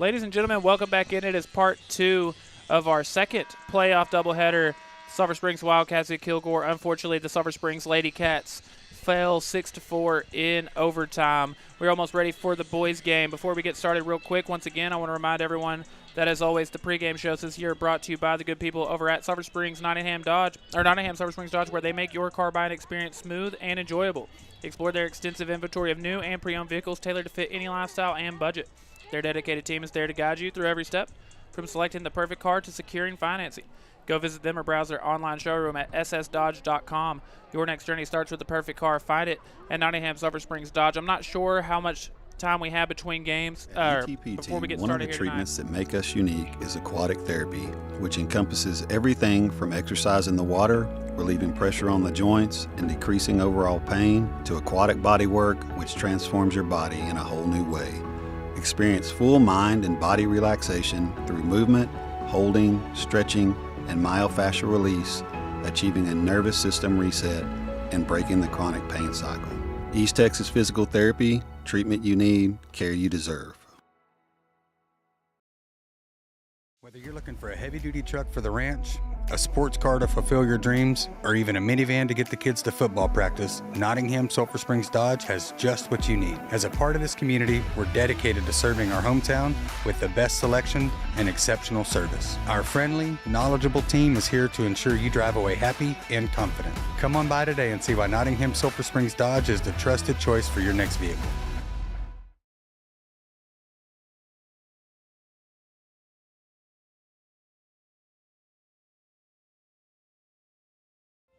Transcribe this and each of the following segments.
Ladies and gentlemen, welcome back in. It is part 2 of our second playoff doubleheader. Sulphur Springs Wildcats at Kilgore. Unfortunately, the Sulphur Springs Lady Cats fell 6-4 in overtime. We're almost ready for the boys' game. Before we get started real quick, once again, I want to remind everyone that, as always, the pregame shows this year are brought to you by the good people over at Sulphur Springs Nottingham Sulphur Springs Dodge, where they make your car buying experience smooth and enjoyable. Explore their extensive inventory of new and pre-owned vehicles tailored to fit any lifestyle and budget. Their dedicated team is there to guide you through every step, from selecting the perfect car to securing financing. Go visit them or browse their online showroom at ssdodge.com. Your next journey starts with the perfect car. Find it at Nottingham Sulphur Springs Dodge. I'm not sure how much time we have between games before we get started here tonight. One of the treatments that make us unique is aquatic therapy, which encompasses everything from exercise in the water, relieving pressure on the joints, and decreasing overall pain, to aquatic body work, which transforms your body in a whole new way. Experience full mind and body relaxation through movement, holding, stretching, and myofascial release, achieving a nervous system reset and breaking the chronic pain cycle. East Texas Physical Therapy, treatment you need, care you deserve. Whether you're looking for a heavy-duty truck for the ranch, a sports car to fulfill your dreams, or even a minivan to get the kids to football practice, Nottingham Sulphur Springs Dodge has just what you need. As a part of this community, we're dedicated to serving our hometown with the best selection and exceptional service. Our friendly, knowledgeable team is here to ensure you drive away happy and confident. Come on by today and see why Nottingham Sulphur Springs Dodge is the trusted choice for your next vehicle.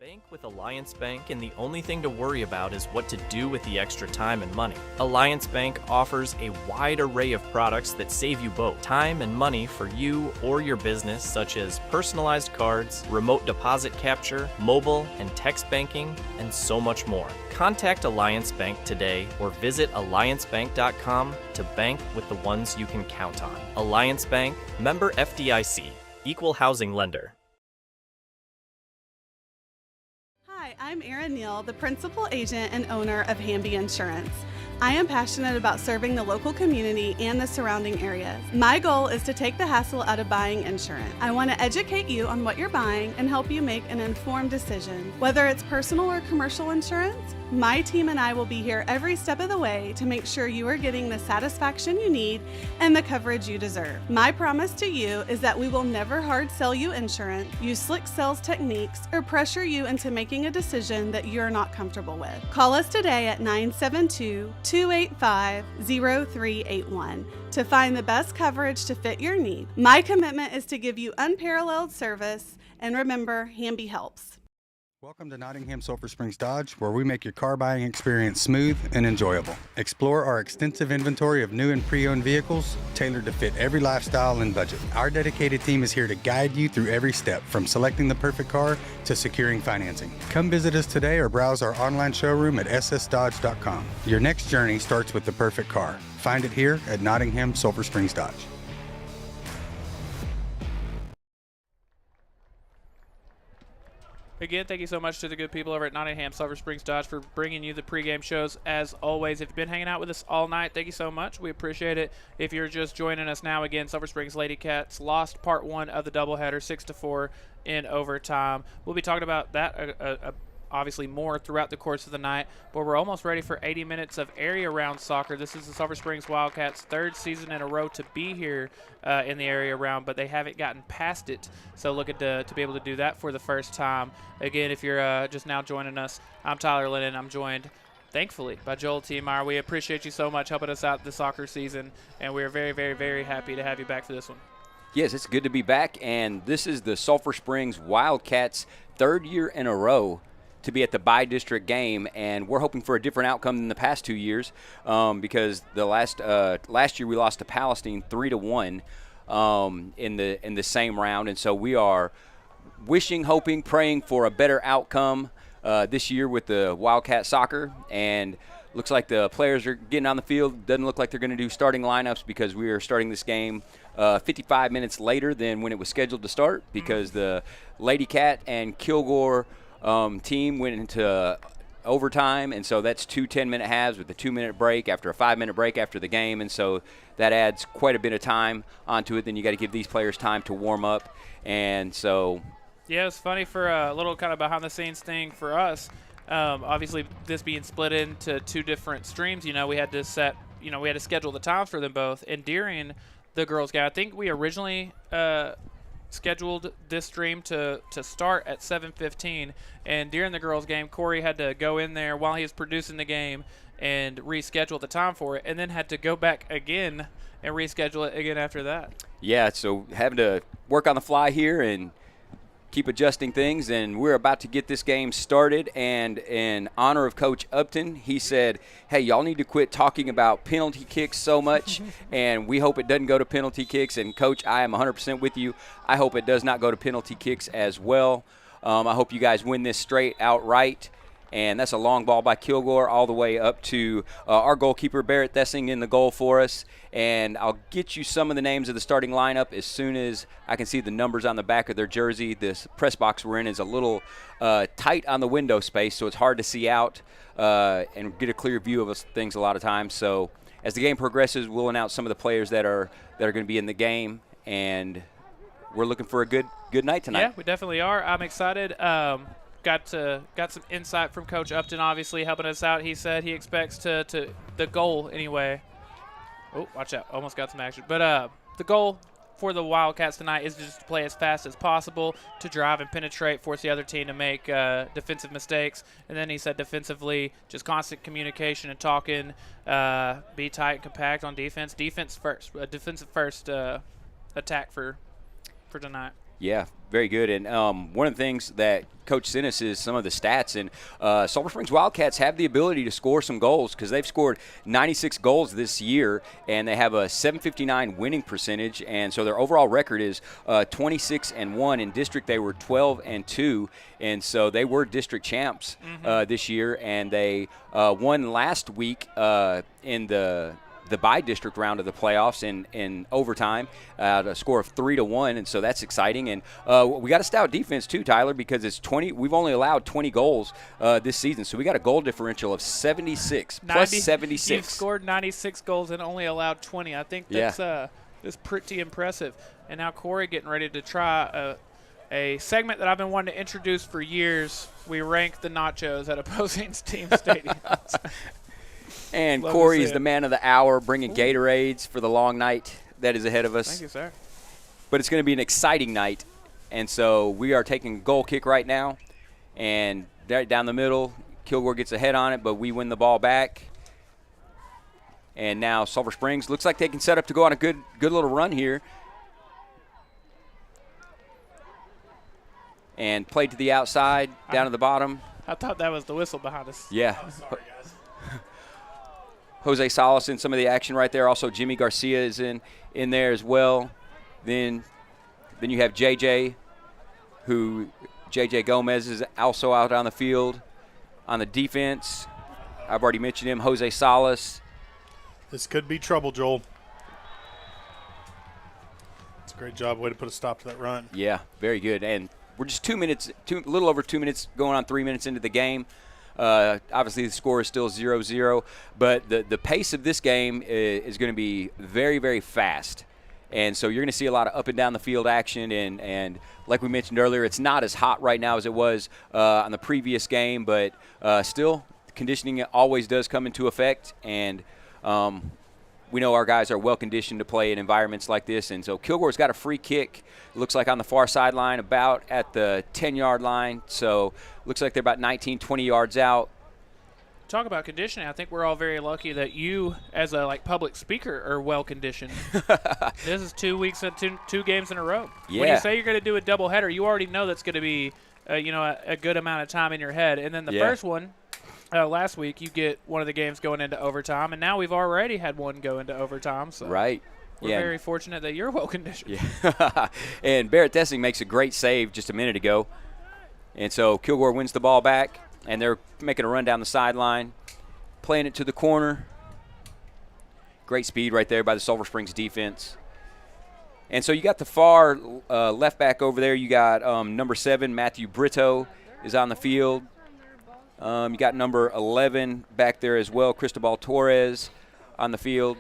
Bank with Alliance Bank, and the only thing to worry about is what to do with the extra time and money. Alliance Bank offers a wide array of products that save you both time and money for you or your business, such as personalized cards, remote deposit capture, mobile and text banking, and so much more. Contact Alliance Bank today or visit alliancebank.com to bank with the ones you can count on. Alliance Bank, member FDIC, equal housing lender. Hi, I'm Erin Neal, the principal agent and owner of Hamby Insurance. I am passionate about serving the local community and the surrounding areas. My goal is to take the hassle out of buying insurance. I want to educate you on what you're buying and help you make an informed decision. Whether it's personal or commercial insurance, my team and I will be here every step of the way to make sure you are getting the satisfaction you need and the coverage you deserve. My promise to you is that we will never hard sell you insurance, use slick sales techniques, or pressure you into making a decision that you're not comfortable with. Call us today at 972-285-0381 to find the best coverage to fit your need. My commitment is to give you unparalleled service, and remember, Hamby helps. Welcome to Nottingham Sulphur Springs Dodge, where we make your car buying experience smooth and enjoyable. Explore our extensive inventory of new and pre-owned vehicles tailored to fit every lifestyle and budget. Our dedicated team is here to guide you through every step, from selecting the perfect car to securing financing. Come visit us today or browse our online showroom at ssdodge.com. Your next journey starts with the perfect car. Find it here at Nottingham Sulphur Springs Dodge. Again, thank you so much to the good people over at Nottingham Sulphur Springs Dodge for bringing you the pregame shows as always. If you've been hanging out with us all night, thank you so much. We appreciate it. If you're just joining us now, again, Sulphur Springs Lady Cats lost part 1 of the doubleheader 6-4 in overtime. We'll be talking about that obviously more throughout the course of the night, but we're almost ready for 80 minutes of area round soccer. This is the Sulphur Springs Wildcats' 3rd season in a row to be here in the area round, but they haven't gotten past it, so looking to be able to do that for the first time. Again, if you're just now joining us, I'm Tyler Lennon. I'm joined, thankfully, by Joel Tiemeyer. We appreciate you so much helping us out this soccer season, and we're very, very, very happy to have you back for this one. Yes, it's good to be back, and this is the Sulphur Springs Wildcats' 3rd year in a row to be at the bi-district game, and we're hoping for a different outcome than the past 2 years, because the last year we lost to Palestine 3-1 in the same round, and so we are wishing, hoping, praying for a better outcome this year with the Wildcat soccer. And looks like the players are getting on the field. Doesn't look like they're going to do starting lineups, because we are starting this game 55 minutes later than when it was scheduled to start, because the Lady Cat and Kilgore team went into overtime, and so that's 2 10-minute halves with a 2-minute break after a 5-minute break after the game, and so that adds quite a bit of time onto it. Then you got to give these players time to warm up, and so. Yeah, it's funny for a little kind of behind-the-scenes thing for us. Obviously, this being split into 2 different streams, we had to schedule the times for them both. And during the girls' game, I think we originally scheduled this stream to start at 7:15, and during the girls' game, Korey had to go in there while he was producing the game and reschedule the time for it, and then had to go back again and reschedule it again after that. Yeah, so having to work on the fly here and keep adjusting things, and we're about to get this game started. And in honor of Coach Upton, he said, hey, y'all need to quit talking about penalty kicks so much, and we hope it doesn't go to penalty kicks. And, Coach, I am 100% with you. I hope it does not go to penalty kicks as well. I hope you guys win this straight outright. And that's a long ball by Kilgore all the way up to our goalkeeper, Barrett Thessing, in the goal for us. And I'll get you some of the names of the starting lineup as soon as I can see the numbers on the back of their jersey. This press box we're in is a little tight on the window space, so it's hard to see out and get a clear view of things a lot of times. So as the game progresses, we'll announce some of the players that are going to be in the game, and we're looking for a good night tonight. Yeah, we definitely are. I'm excited. Got some insight from Coach Upton, obviously helping us out. He said he expects to the goal anyway. Oh, watch out! Almost got some action. But the goal for the Wildcats tonight is just to play as fast as possible, to drive and penetrate, force the other team to make defensive mistakes. And then he said defensively, just constant communication and talking, be tight and compact on defense. Defense first, defensive first attack for tonight. Yeah, very good. And one of the things that Coach sent us is some of the stats. And Sulphur Springs Wildcats have the ability to score some goals because they've scored 96 goals this year, and they have a .759 winning percentage. And so their overall record is 26-1. In district, they were 12-2. And so they were district champs this year. And they won last week in the by-district round of the playoffs in overtime at a score of 3-1, and so that's exciting. And we got a stout defense too, Tyler, because it's 20. We've only allowed 20 goals this season, so we got a goal differential of 76 plus 76. You've scored 96 goals and only allowed 20. I think that's pretty impressive. And now Korey getting ready to try a segment that I've been wanting to introduce for years. We rank the nachos at opposing team stadiums. And Korey is the man of the hour, bringing Gatorades for the long night that is ahead of us. Thank you, sir. But it's going to be an exciting night. And so we are taking a goal kick right now. And right down the middle, Kilgore gets a head on it, but we win the ball back. And now Sulphur Springs looks like they can set up to go on a good little run here. And played to the outside, down to the bottom. I thought that was the whistle behind us. Yeah. I'm sorry, guys. Jose Salas in some of the action right there. Also, Jimmy Garcia is in there as well. Then you have JJ Gomez is also out on the field. On the defense, I've already mentioned him, Jose Salas. This could be trouble, Joel. It's a great job. Way to put a stop to that run. Yeah, very good. And we're just a little over 2 minutes, going on 3 minutes into the game. Obviously, the score is still 0-0, but the pace of this game is going to be very, very fast. And so you're going to see a lot of up and down the field action. And like we mentioned earlier, it's not as hot right now as it was on the previous game, but still, conditioning always does come into effect. And we know our guys are well conditioned to play in environments like this. And so Kilgore's got a free kick. It looks like on the far sideline, about at the 10-yard line. So looks like they're about 19, 20 yards out. Talk about conditioning. I think we're all very lucky that you, as a public speaker, are well conditioned. This is 2 weeks and two games in a row. Yeah. When you say you're going to do a doubleheader, you already know that's going to be a good amount of time in your head. And then the first one, last week, you get one of the games going into overtime, and now we've already had one go into overtime. So right. We're very fortunate that you're well conditioned. Yeah. And Barrett Thessing makes a great save just a minute ago. And so Kilgore wins the ball back, and they're making a run down the sideline, playing it to the corner. Great speed right there by the Sulphur Springs defense. And so you got the far left back over there. You got number 7, Matthew Brito, is on the field. You got number 11 back there as well, Cristobal Torres on the field.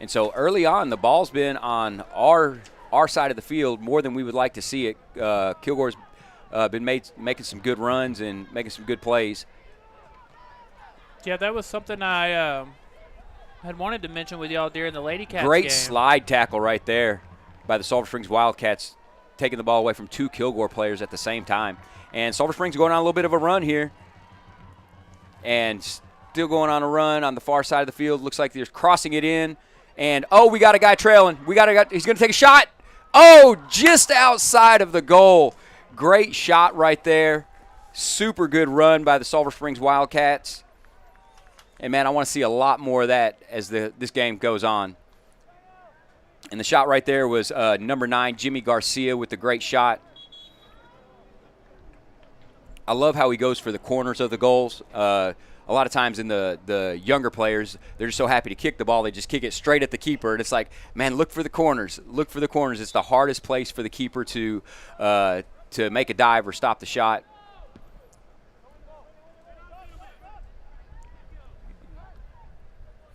And so early on, the ball's been on our side of the field more than we would like to see it. Kilgore's been making some good runs and making some good plays. Yeah, that was something I had wanted to mention with y'all during the Lady Cats Great game. slide tackle right there by the Sulphur Springs Wildcats, taking the ball away from 2 Kilgore players at the same time. And Sulphur Springs going on a little bit of a run here. And still going on a run on the far side of the field. Looks like they're crossing it in. And, oh, we got a guy trailing. He's going to take a shot. Oh, just outside of the goal. Great shot right there. Super good run by the Sulphur Springs Wildcats. And, man, I want to see a lot more of that as this game goes on. And the shot right there was number 9, Jimmy Garcia, with the great shot. I love how he goes for the corners of the goals. A lot of times in the younger players, they're just so happy to kick the ball, they just kick it straight at the keeper. And it's like, man, look for the corners. Look for the corners. It's the hardest place for the keeper to make a dive or stop the shot.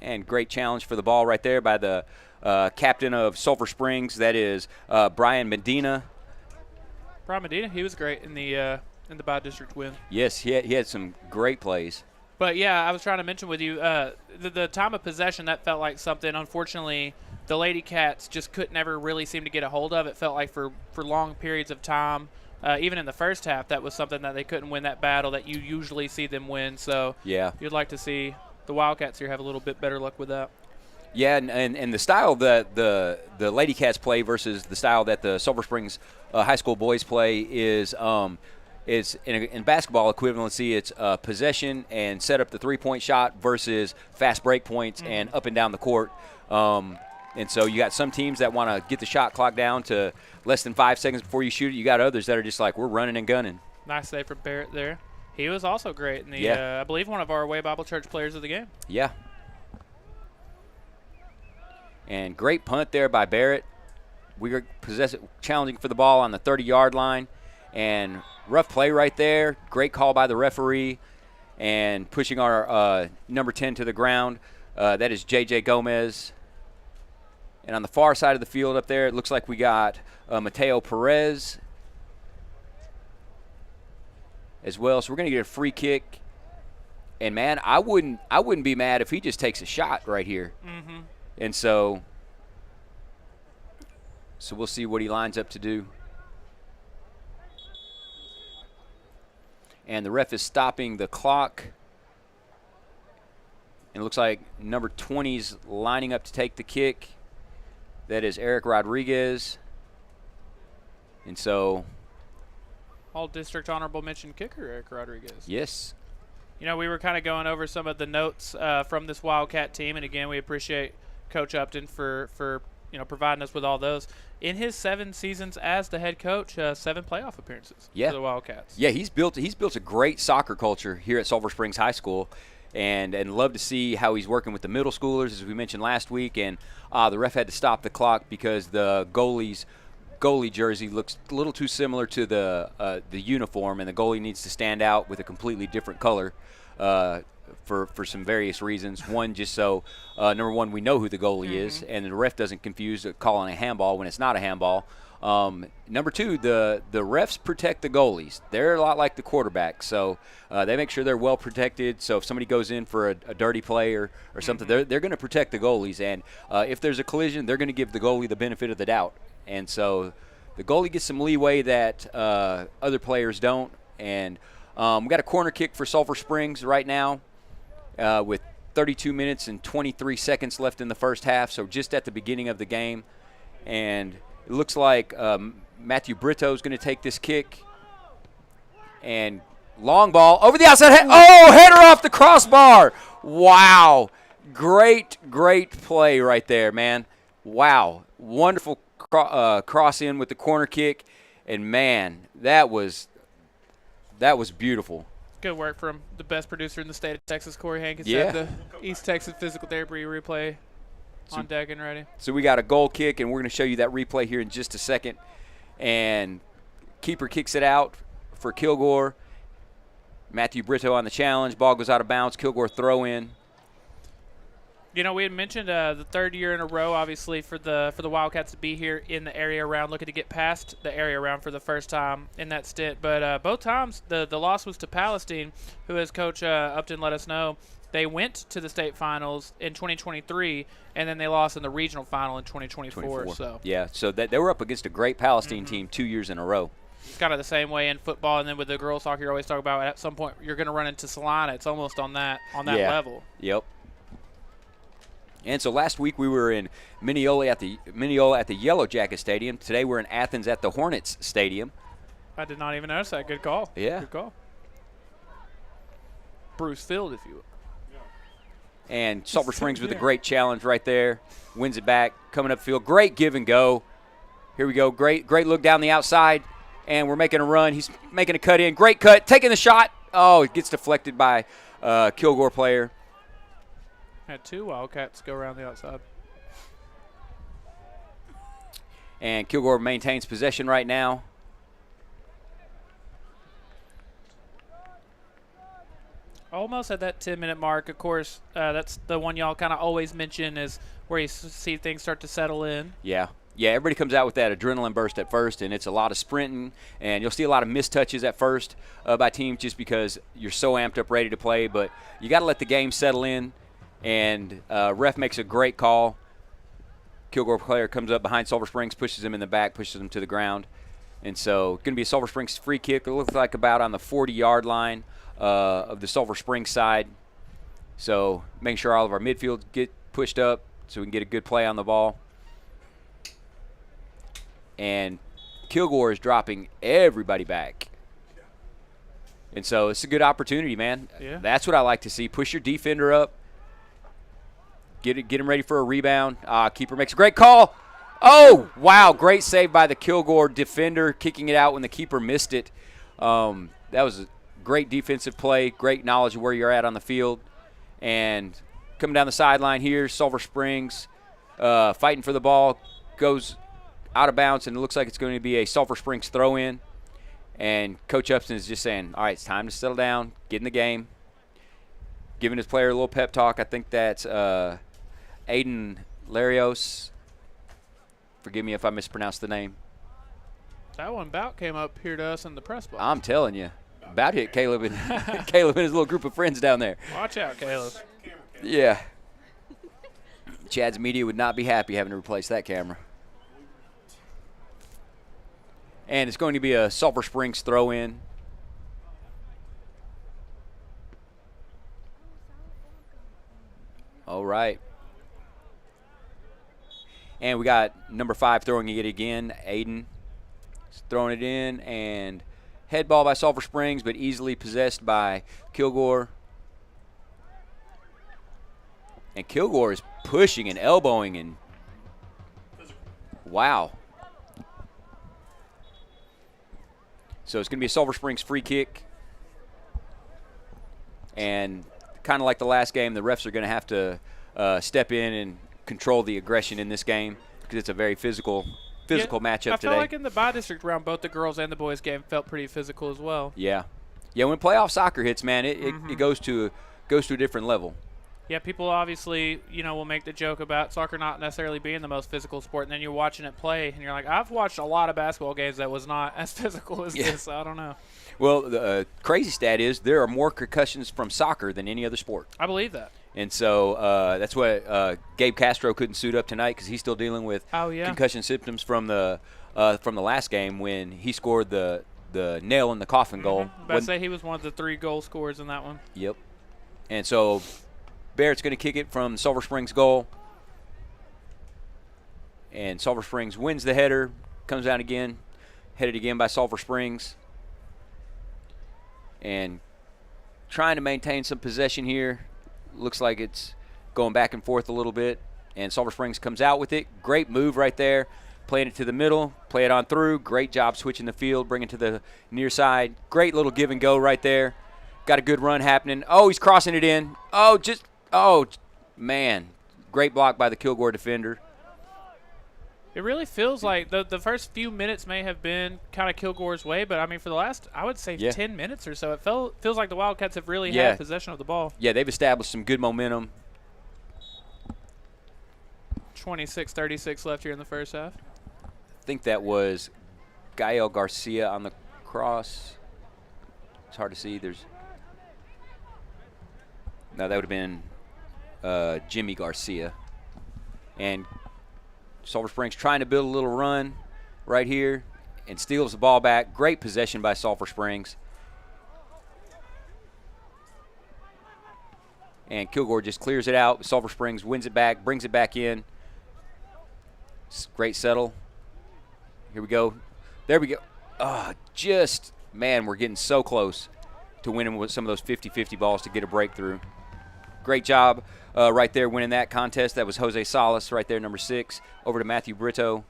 And great challenge for the ball right there by the captain of Sulphur Springs. That is Brian Medina. Brian Medina, he was great in the by-district win. Yes, he had some great plays. But, yeah, I was trying to mention with you, the time of possession, that felt like something, unfortunately, the Lady Cats just could never really seem to get a hold of. It felt like for long periods of time, even in the first half, that was something that they couldn't win that battle that you usually see them win. So yeah, you'd like to see the Wildcats here have a little bit better luck with that. Yeah, and the style that the Lady Cats play versus the style that the Sulphur Springs high school boys play is in basketball equivalency. It's possession and set up the three-point shot versus fast break points and up and down the court. And so you got some teams that want to get the shot clock down to less than 5 seconds before you shoot it. You got others that are just like, we're running and gunning. Nice save from Barrett there. He was also great in the, I believe, one of our Way Bible Church players of the game. Yeah. And great punt there by Barrett. We were challenging for the ball on the 30-yard line. And rough play right there. Great call by the referee. And pushing our number 10 to the ground. That is J.J. Gomez. And on the far side of the field up there, it looks like we got Mateo Perez as well. So we're going to get a free kick. And, man, I wouldn't be mad if he just takes a shot right here. Mm-hmm. And so we'll see what he lines up to do. And the ref is stopping the clock. And it looks like number 20's lining up to take the kick. That is Eric Rodriguez. And so All-district honorable mention kicker, Eric Rodriguez. yes. You know, we were kind of going over some of the notes from this Wildcat team, and again, we appreciate Coach Upton for providing us with all those. In his 7 seasons as the head coach, 7 playoff appearances for the Wildcats. Yeah, he's built a great soccer culture here at Sulphur Springs High School, and love to see how he's working with the middle schoolers, as we mentioned last week. And the ref had to stop the clock because the goalie jersey looks a little too similar to the uniform, and the goalie needs to stand out with a completely different color for some various reasons. One, just so number one, we know who the goalie is, and the ref doesn't confuse calling a handball when it's not a handball. Number two, the refs protect the goalies. They're a lot like the quarterback, so they make sure they're well protected. So if somebody goes in for a dirty play or something, they're going to protect the goalies. And if there's a collision, they're going to give the goalie the benefit of the doubt. And so the goalie gets some leeway that other players don't. And we got a corner kick for Sulphur Springs right now with 32 minutes and 23 seconds left in the first half, so just at the beginning of the game. And it looks like Matthew Brito is going to take this kick. And long ball over the outside. Header off the crossbar. Wow. Great play right there, man. Wow. Wonderful cross in with the corner kick. And, man, that was beautiful. Good work from the best producer in the state of Texas, Korey Hankins. Yeah. Had the East Texas Physical Therapy replay on deck and ready. So we got a goal kick, and we're going to show you that replay here in just a second. And Keeper kicks it out for Kilgore. Matthew Brito on the challenge. Ball goes out of bounds. Kilgore throw in. You know, we had mentioned the third year in a row, obviously, for the Wildcats to be here in the area round, looking to get past the area round for the first time in that stint. But both times, the loss was to Palestine, who, as Coach Upton let us know, they went to the state finals in 2023, and then they lost in the regional final in 2024. So yeah, so they were up against a great Palestine team 2 years in a row. It's kind of the same way in football, and then with the girls soccer, you always talk about at some point you're going to run into Salina. It's almost on that level. Yep. And so last week we were in Mineola at the Yellow Jacket Stadium. Today we're in Athens at the Hornets Stadium. I did not even notice that. Good call. Yeah. Good call. Bruce Field, if you will. And Sulphur Springs with a great challenge right there. Wins it back. Coming up field. Great give and go. Here we go. Great look down the outside. And we're making a run. He's making a cut in. Great cut. Taking the shot. Oh, it gets deflected by Kilgore player. Had 2 Wildcats go around the outside. And Kilgore maintains possession right now. Almost at that 10-minute mark. Of course, that's the one y'all kind of always mention is where you see things start to settle in. Yeah, everybody comes out with that adrenaline burst at first, and it's a lot of sprinting, and you'll see a lot of missed touches at first by teams just because you're so amped up, ready to play. But you got to let the game settle in, and ref makes a great call. Kilgore player comes up behind Sulphur Springs, pushes him in the back, pushes him to the ground. And so going to be a Sulphur Springs free kick. It looks like about on the 40-yard line of the Sulphur Springs side. So making sure all of our midfield get pushed up so we can get a good play on the ball. And Kilgore is dropping everybody back. And so it's a good opportunity, man. Yeah. That's what I like to see. Push your defender up. Get him ready for a rebound. Keeper makes a great call. Oh, wow. Great save by the Kilgore defender, kicking it out when the keeper missed it. That was a great defensive play, great knowledge of where you're at on the field. And coming down the sideline here, Sulphur Springs fighting for the ball, goes out of bounds, and it looks like it's going to be a Sulphur Springs throw-in. And Coach Upton is just saying, all right, it's time to settle down, get in the game, giving his player a little pep talk. I think that's Aiden Larios. Forgive me if I mispronounced the name. That one about came up here to us in the press box. I'm telling you. About hit Caleb and Caleb and his little group of friends down there. Watch out, Caleb. Yeah. Chad's media would not be happy having to replace that camera. And it's going to be a Sulphur Springs throw-in. All right. And we got number 5 throwing it again, Aiden. He's throwing it in, and head ball by Sulphur Springs, but easily possessed by Kilgore. And Kilgore is pushing and elbowing, and wow. So it's going to be a Sulphur Springs free kick. And kind of like the last game, the refs are going to have to step in and control the aggression in this game because it's a very physical matchup today. I felt like in the bi-district round, both the girls and the boys game felt pretty physical as well. Yeah. When playoff soccer hits, man, it goes to a different level. Yeah, people obviously, will make the joke about soccer not necessarily being the most physical sport, and then you're watching it play, and you're like, I've watched a lot of basketball games that was not as physical as this. I don't know. Well, the crazy stat is there are more concussions from soccer than any other sport. I believe that. And so that's why Gabe Castro couldn't suit up tonight because he's still dealing with concussion symptoms from the last game when he scored the nail in the coffin goal. I'd say he was one of the 3 goal scorers in that one. Yep. And so Barrett's going to kick it from Sulphur Springs goal. And Sulphur Springs wins the header, comes down again, headed again by Sulphur Springs. And trying to maintain some possession here. Looks like it's going back and forth a little bit. And Sulphur Springs comes out with it. Great move right there. Playing it to the middle, play it on through. Great job switching the field, bringing it to the near side. Great little give and go right there. Got a good run happening. Oh, he's crossing it in. Oh, man. Great block by the Kilgore defender. It really feels like the first few minutes may have been kind of Kilgore's way, but I mean, for the last, I would say, 10 minutes or so, it feels like the Wildcats have really had possession of the ball. Yeah, they've established some good momentum. 26-36 left here in the first half. I think that was Gael Garcia on the cross. It's hard to see. No, that would have been Jimmy Garcia. And Sulphur Springs trying to build a little run right here and steals the ball back. Great possession by Sulphur Springs. And Kilgore just clears it out. Sulphur Springs wins it back, brings it back in. Great settle. Here we go. There we go. Man, we're getting so close to winning with some of those 50-50 balls to get a breakthrough. Great job right there winning that contest. That was Jose Salas right there, number 6, over to Matthew Brito,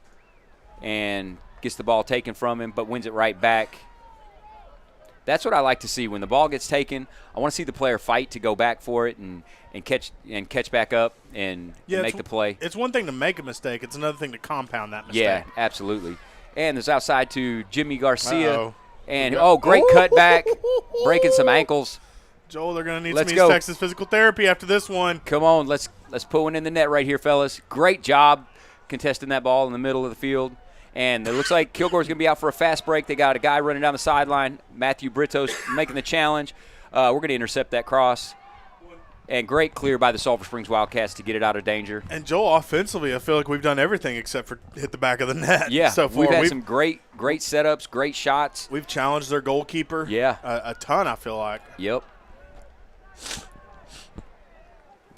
and gets the ball taken from him but wins it right back. That's what I like to see. When the ball gets taken, I want to see the player fight to go back for it and catch back up and make the play. It's one thing to make a mistake. It's another thing to compound that mistake. Yeah, absolutely. And there's outside to Jimmy Garcia. Uh-oh. And, great cutback, breaking some ankles. Joel, they're going to need some East Texas physical therapy after this one. Come on, let's put one in the net right here, fellas. Great job contesting that ball in the middle of the field. And it looks like Kilgore's going to be out for a fast break. They got a guy running down the sideline. Matthew Brito's making the challenge. We're going to intercept that cross. And great clear by the Sulphur Springs Wildcats to get it out of danger. And Joel, offensively, I feel like we've done everything except for hit the back of the net. Yeah, so far. We've had some great setups, great shots. We've challenged their goalkeeper. Yeah. A ton, I feel like. Yep.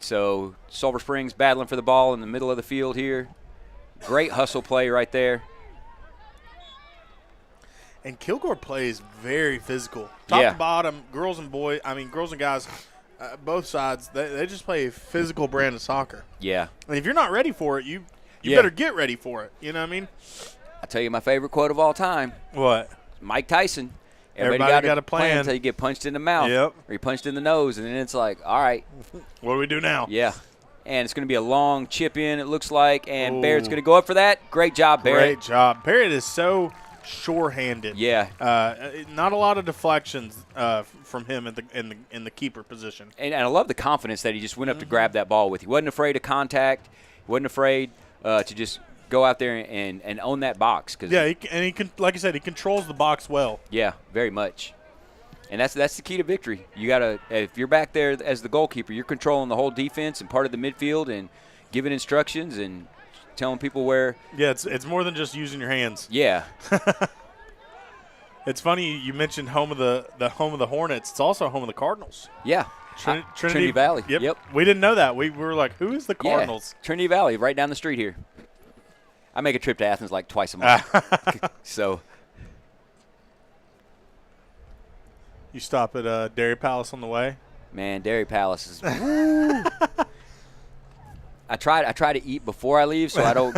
So Sulphur Springs battling for the ball in the middle of the field here. Great hustle play right there. And Kilgore plays very physical. Top to bottom, girls and guys, both sides, they just play a physical brand of soccer. Yeah. And if you're not ready for it, you better get ready for it. You know what I mean? I'll tell you my favorite quote of all time. What? Mike Tyson. Everybody got a plan until you get punched in the mouth or you punched in the nose, and then it's like, all right. What do we do now? Yeah. And it's going to be a long chip in, it looks like, and Barrett's going to go up for that. Great job, Barrett. Great job. Barrett is so sure-handed. Yeah. Not a lot of deflections from him in the keeper position. And I love the confidence that he just went up to grab that ball with. He wasn't afraid of contact. He wasn't afraid to just go out there and own that box. He can, like I said, he controls the box well. Yeah, very much. And that's the key to victory. You gotta, if you're back there as the goalkeeper, you're controlling the whole defense and part of the midfield and giving instructions and telling people where. Yeah, it's more than just using your hands. Yeah. It's funny you mentioned home of the home of the Hornets. It's also home of the Cardinals. Yeah. Trinity Valley. Yep. We didn't know that. We were like, who is the Cardinals? Yeah. Trinity Valley, right down the street here. I make a trip to Athens like twice a month. So. You stop at Dairy Palace on the way? Man, Dairy Palace is. I try to eat before I leave so I don't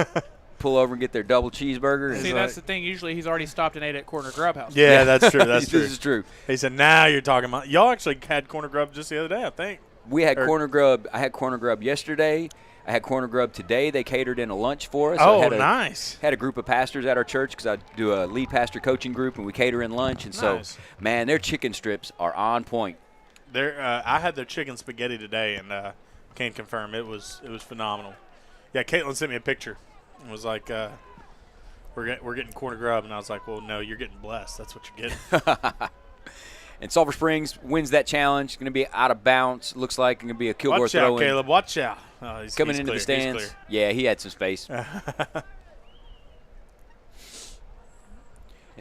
pull over and get their double cheeseburger. See, that's the thing. Usually he's already stopped and ate at Corner Grub House. Yeah, that's true. That's true. This is true. He said, now you're talking about. Y'all actually had Corner Grub just the other day, I think. We had Corner Grub. I had Corner Grub yesterday. I had Corner Grub today. They catered in a lunch for us. Oh, nice. Had a group of pastors at our church because I do a lead pastor coaching group, and we cater in lunch. And so, man, their chicken strips are on point. I had their chicken spaghetti today, and can confirm it was phenomenal. Yeah, Caitlin sent me a picture. It was like, we're getting Corner Grub, and I was like, well, no, you're getting blessed. That's what you're getting. And Sulphur Springs wins that challenge. Going to be out of bounds. Looks like going to be a Kilgore throw-in. Watch out, Caleb. Watch out. Oh, he's coming into clear. the stands. Yeah, he had some space. And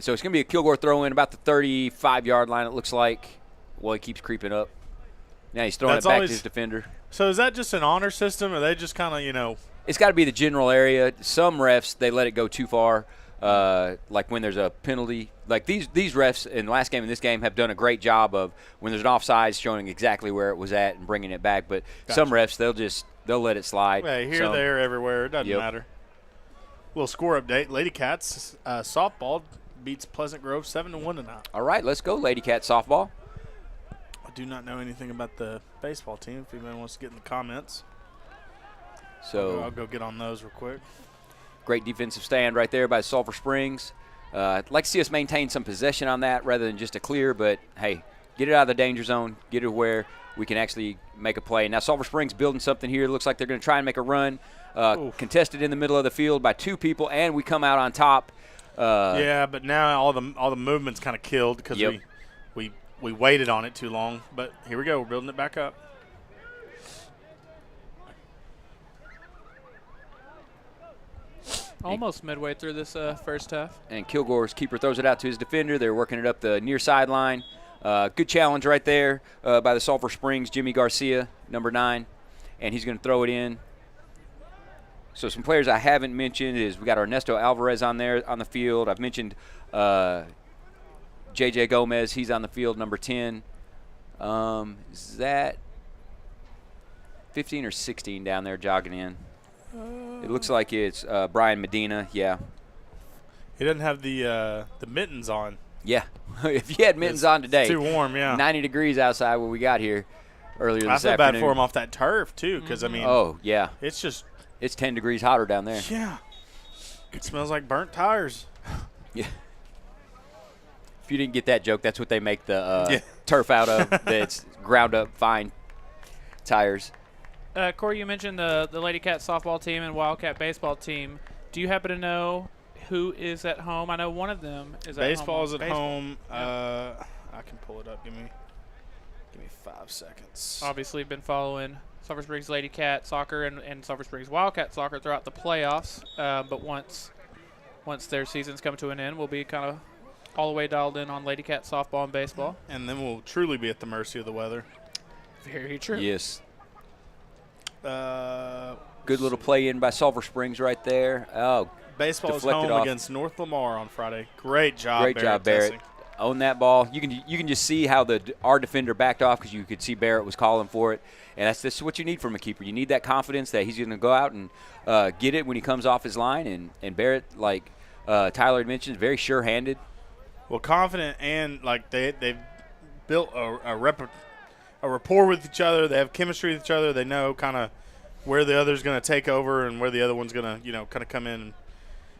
so it's going to be a Kilgore throw-in about the 35-yard line, it looks like. Well, he keeps creeping up. Now he's throwing it back to his defender. So is that just an honor system, or they just kind of, It's got to be the general area. Some refs, they let it go too far. Like when there's a penalty. Like these refs in the last game and this game have done a great job of when there's an offside showing exactly where it was at and bringing it back. But some refs, they'll let it slide. Hey, here, there, everywhere. It doesn't matter. Little score update. Lady Cats softball beats Pleasant Grove 7-1 tonight. All right, let's go, Lady Cat softball. I do not know anything about the baseball team. If anybody wants to get in the comments. So I'll go get on those real quick. Great defensive stand right there by Sulphur Springs. I'd like to see us maintain some possession on that rather than just a clear, but, hey, get it out of the danger zone, get it where we can actually make a play. Now, Sulphur Springs building something here. It looks like they're going to try and make a run. Contested in the middle of the field by 2 people, and we come out on top. Yeah, but now all the movement's kind of killed because we waited on it too long. But here we go. We're building it back up. Almost midway through this first half. And Kilgore's keeper throws it out to his defender. They're working it up the near sideline. Good challenge right there by the Sulphur Springs, Jimmy Garcia, number 9. And he's going to throw it in. So some players I haven't mentioned is we got Ernesto Alvarez on there on the field. I've mentioned J.J. Gomez. He's on the field, number 10. Is that 15 or 16 down there jogging in? It looks like it's Brian Medina, yeah. He doesn't have the mittens on. Yeah. If you had mittens on today. It's too warm, yeah. 90 degrees outside when we got here earlier this afternoon. I feel bad for him off that turf, too, because, I mean. Oh, yeah. It's 10 degrees hotter down there. Yeah. It smells like burnt tires. Yeah. If you didn't get that joke, that's what they make the turf out of. That's ground up fine tires. Korey, you mentioned the Lady Cat softball team and Wildcat baseball team. Do you happen to know who is at home? I know one of them is at home. Baseball's at home. I can pull it up. Give me 5 seconds. Obviously, been following Sulphur Springs Lady Cat soccer and Sulphur Springs Wildcat soccer throughout the playoffs. But once their seasons come to an end, we'll be kind of all the way dialed in on Lady Cat softball and baseball. And then we'll truly be at the mercy of the weather. Very true. Yes. Good little play in by Sulphur Springs right there. Oh, baseball is home against North Lamar on Friday. Great job, Barrett. Own that ball. You can just see how our defender backed off because you could see Barrett was calling for it, and that's what you need from a keeper. You need that confidence that he's going to go out and get it when he comes off his line. And Barrett, like Tyler had mentioned, is very sure-handed. Well, confident and like they've built a rapport with each other. They have chemistry with each other. They know kind of where the other's going to take over and where the other one's going to, kind of come in.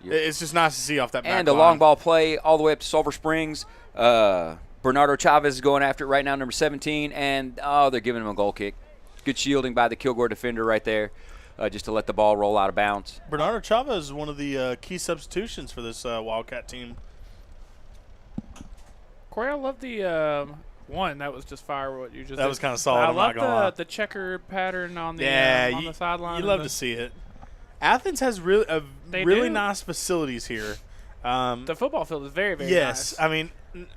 Yep. It's just nice to see off that back and a long ball play all the way up to Sulphur Springs. Bernardo Chavez is going after it right now, number 17, and they're giving him a goal kick. Good shielding by the Kilgore defender right there, just to let the ball roll out of bounds. Bernardo Chavez is one of the key substitutions for this Wildcat team. Korey, I love the one. That was just fire. What you just that was kind of solid. I love the checker pattern on the sideline. You love to see it. Athens has really nice facilities here. The football field is very, very nice. Yes, I mean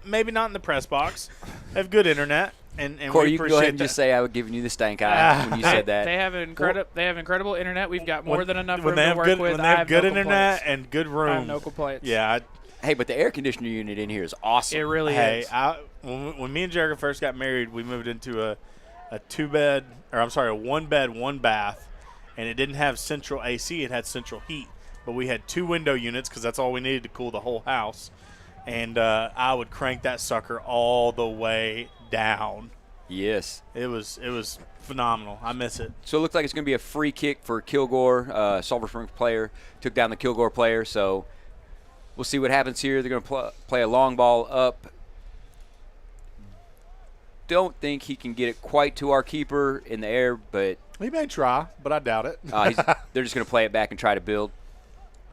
maybe not in the press box. They have good internet, and Korey, you can go ahead and just say I was giving you the stank eye when you said that. They have incredible internet. We've got more than enough room to work with. When they have good internet and good room, I have no complaints. Yeah. Hey, but the air conditioner unit in here is awesome. It really is. When me and Jericho first got married, we moved into a 1-bed, 1-bath, and it didn't have central AC. It had central heat. But we had 2 window units because that's all we needed to cool the whole house. And I would crank that sucker all the way down. Yes. It was phenomenal. I miss it. So it looks like it's going to be a free kick for Kilgore. Sulphur Springs player took down the Kilgore player, so we'll see what happens here. They're going to play a long ball up. Don't think he can get it quite to our keeper in the air, but he may try, but I doubt it. They're just going to play it back and try to build.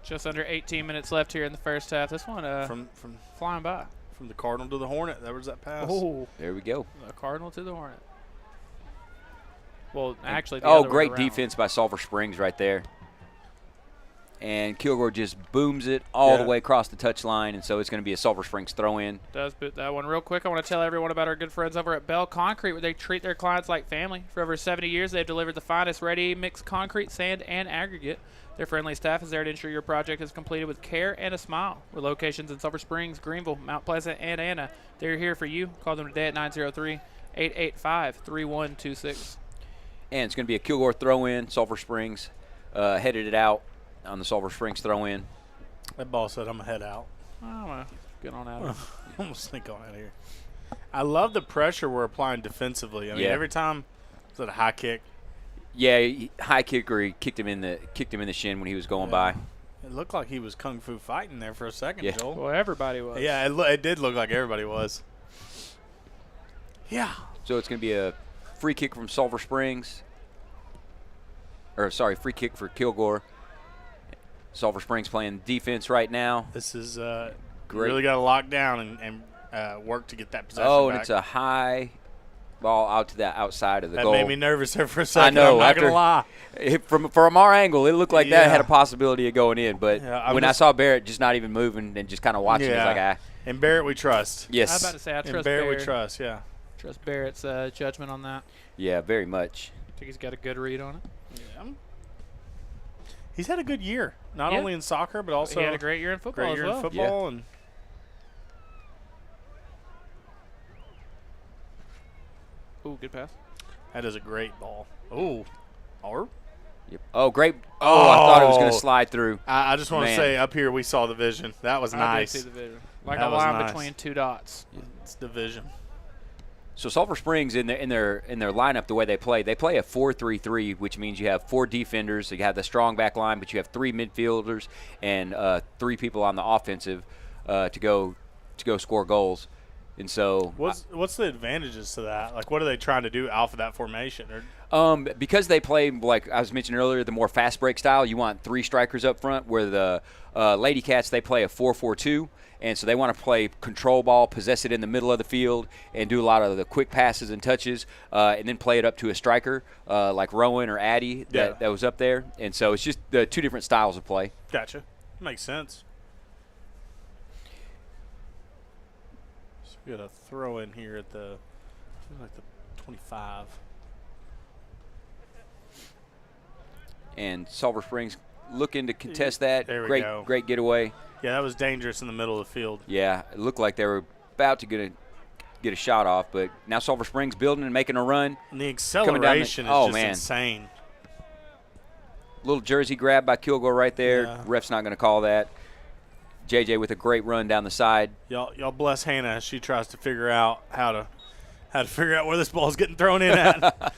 Just under 18 minutes left here in the first half. This one from flying by. From the Cardinal to the Hornet. There was that pass. Oh, there we go. The Cardinal to the Hornet. Well, actually, great defense by Sulphur Springs right there. And Kilgore just booms it all the way across the touchline, and so it's going to be a Sulphur Springs throw-in. Does boot that one real quick. I want to tell everyone about our good friends over at Bell Concrete, where they treat their clients like family. For over 70 years, they've delivered the finest ready-mix concrete, sand, and aggregate. Their friendly staff is there to ensure your project is completed with care and a smile. With locations in Sulphur Springs, Greenville, Mount Pleasant, and Anna, they're here for you. Call them today at 903-885-3126. And it's going to be a Kilgore throw-in. Sulphur Springs headed it out on the Sulphur Springs throw-in. That ball said I'm going to head out. I'm going to get on out of here. I'm going to sneak on out of here. I love the pressure we're applying defensively. I mean, every time it's a high kick. Yeah, high kick, or he kicked him in the shin when he was going by. It looked like he was kung fu fighting there for a second, Yeah. Joel. Well, everybody was. Yeah, it did look like everybody was. Yeah. So it's going to be a free kick from Sulphur Springs. Or, sorry, free kick for Kilgore. Sulphur Springs playing defense right now. This is Great. really got to lock down and work to get that possession Oh, back. and it's a high ball out to the outside of the that goal. made me nervous there for a second. I know. I'm not going to lie. From our angle, it looked like that Yeah. had a possibility of going in. But Yeah, when I saw Barrett just not even moving and just kind of watching, it's like, ah. And Barrett we trust. Yes. I was about to say, I And trust Barrett Barrett. we trust, yeah. Trust Barrett's judgment on that. Yeah, very much. I think he's got a good read on it. Yeah. He's had a good year, not Yeah. only in soccer, but also He had a great year in football great year as well. in football. And Ooh, good pass. that is a great ball. Ooh. Or Yep. Oh, great. Oh, I thought it was going to Oh. slide through. I just want to Man. say up here we saw the vision. That was I nice. did see the vision. Like That a was line nice. between two dots. It's the vision. So Sulphur Springs in their lineup, the way they play a 4-3-3, which means you have 4 defenders. So you have the strong back line, but you have 3 midfielders and 3 people on the offensive to go score goals. And so What's the advantages to that? Like, what are they trying to do off of that formation? Or because they play, like I was mentioning earlier, the more fast break style, you want 3 strikers up front, where the Lady Cats, they play a 4-4-2. And so they want to play control ball, possess it in the middle of the field, and do a lot of the quick passes and touches, and then play it up to a striker like Rowan or Addie that was up there. And so it's just the 2 different styles of play. Gotcha. Makes sense. So we got a throw in here at the 25. And Sulphur Springs looking to contest that. There we go. Great getaway. Yeah, that was dangerous in the middle of the field. Yeah, it looked like they were about to get a shot off, but now Sulphur Springs building and making a run. And the Coming down acceleration is just insane. Little jersey grab by Kilgore right there. Yeah. Ref's not going to call that. JJ with a great run down the side. Y'all bless Hannah as she tries to figure out how to figure out where this ball's getting thrown in at.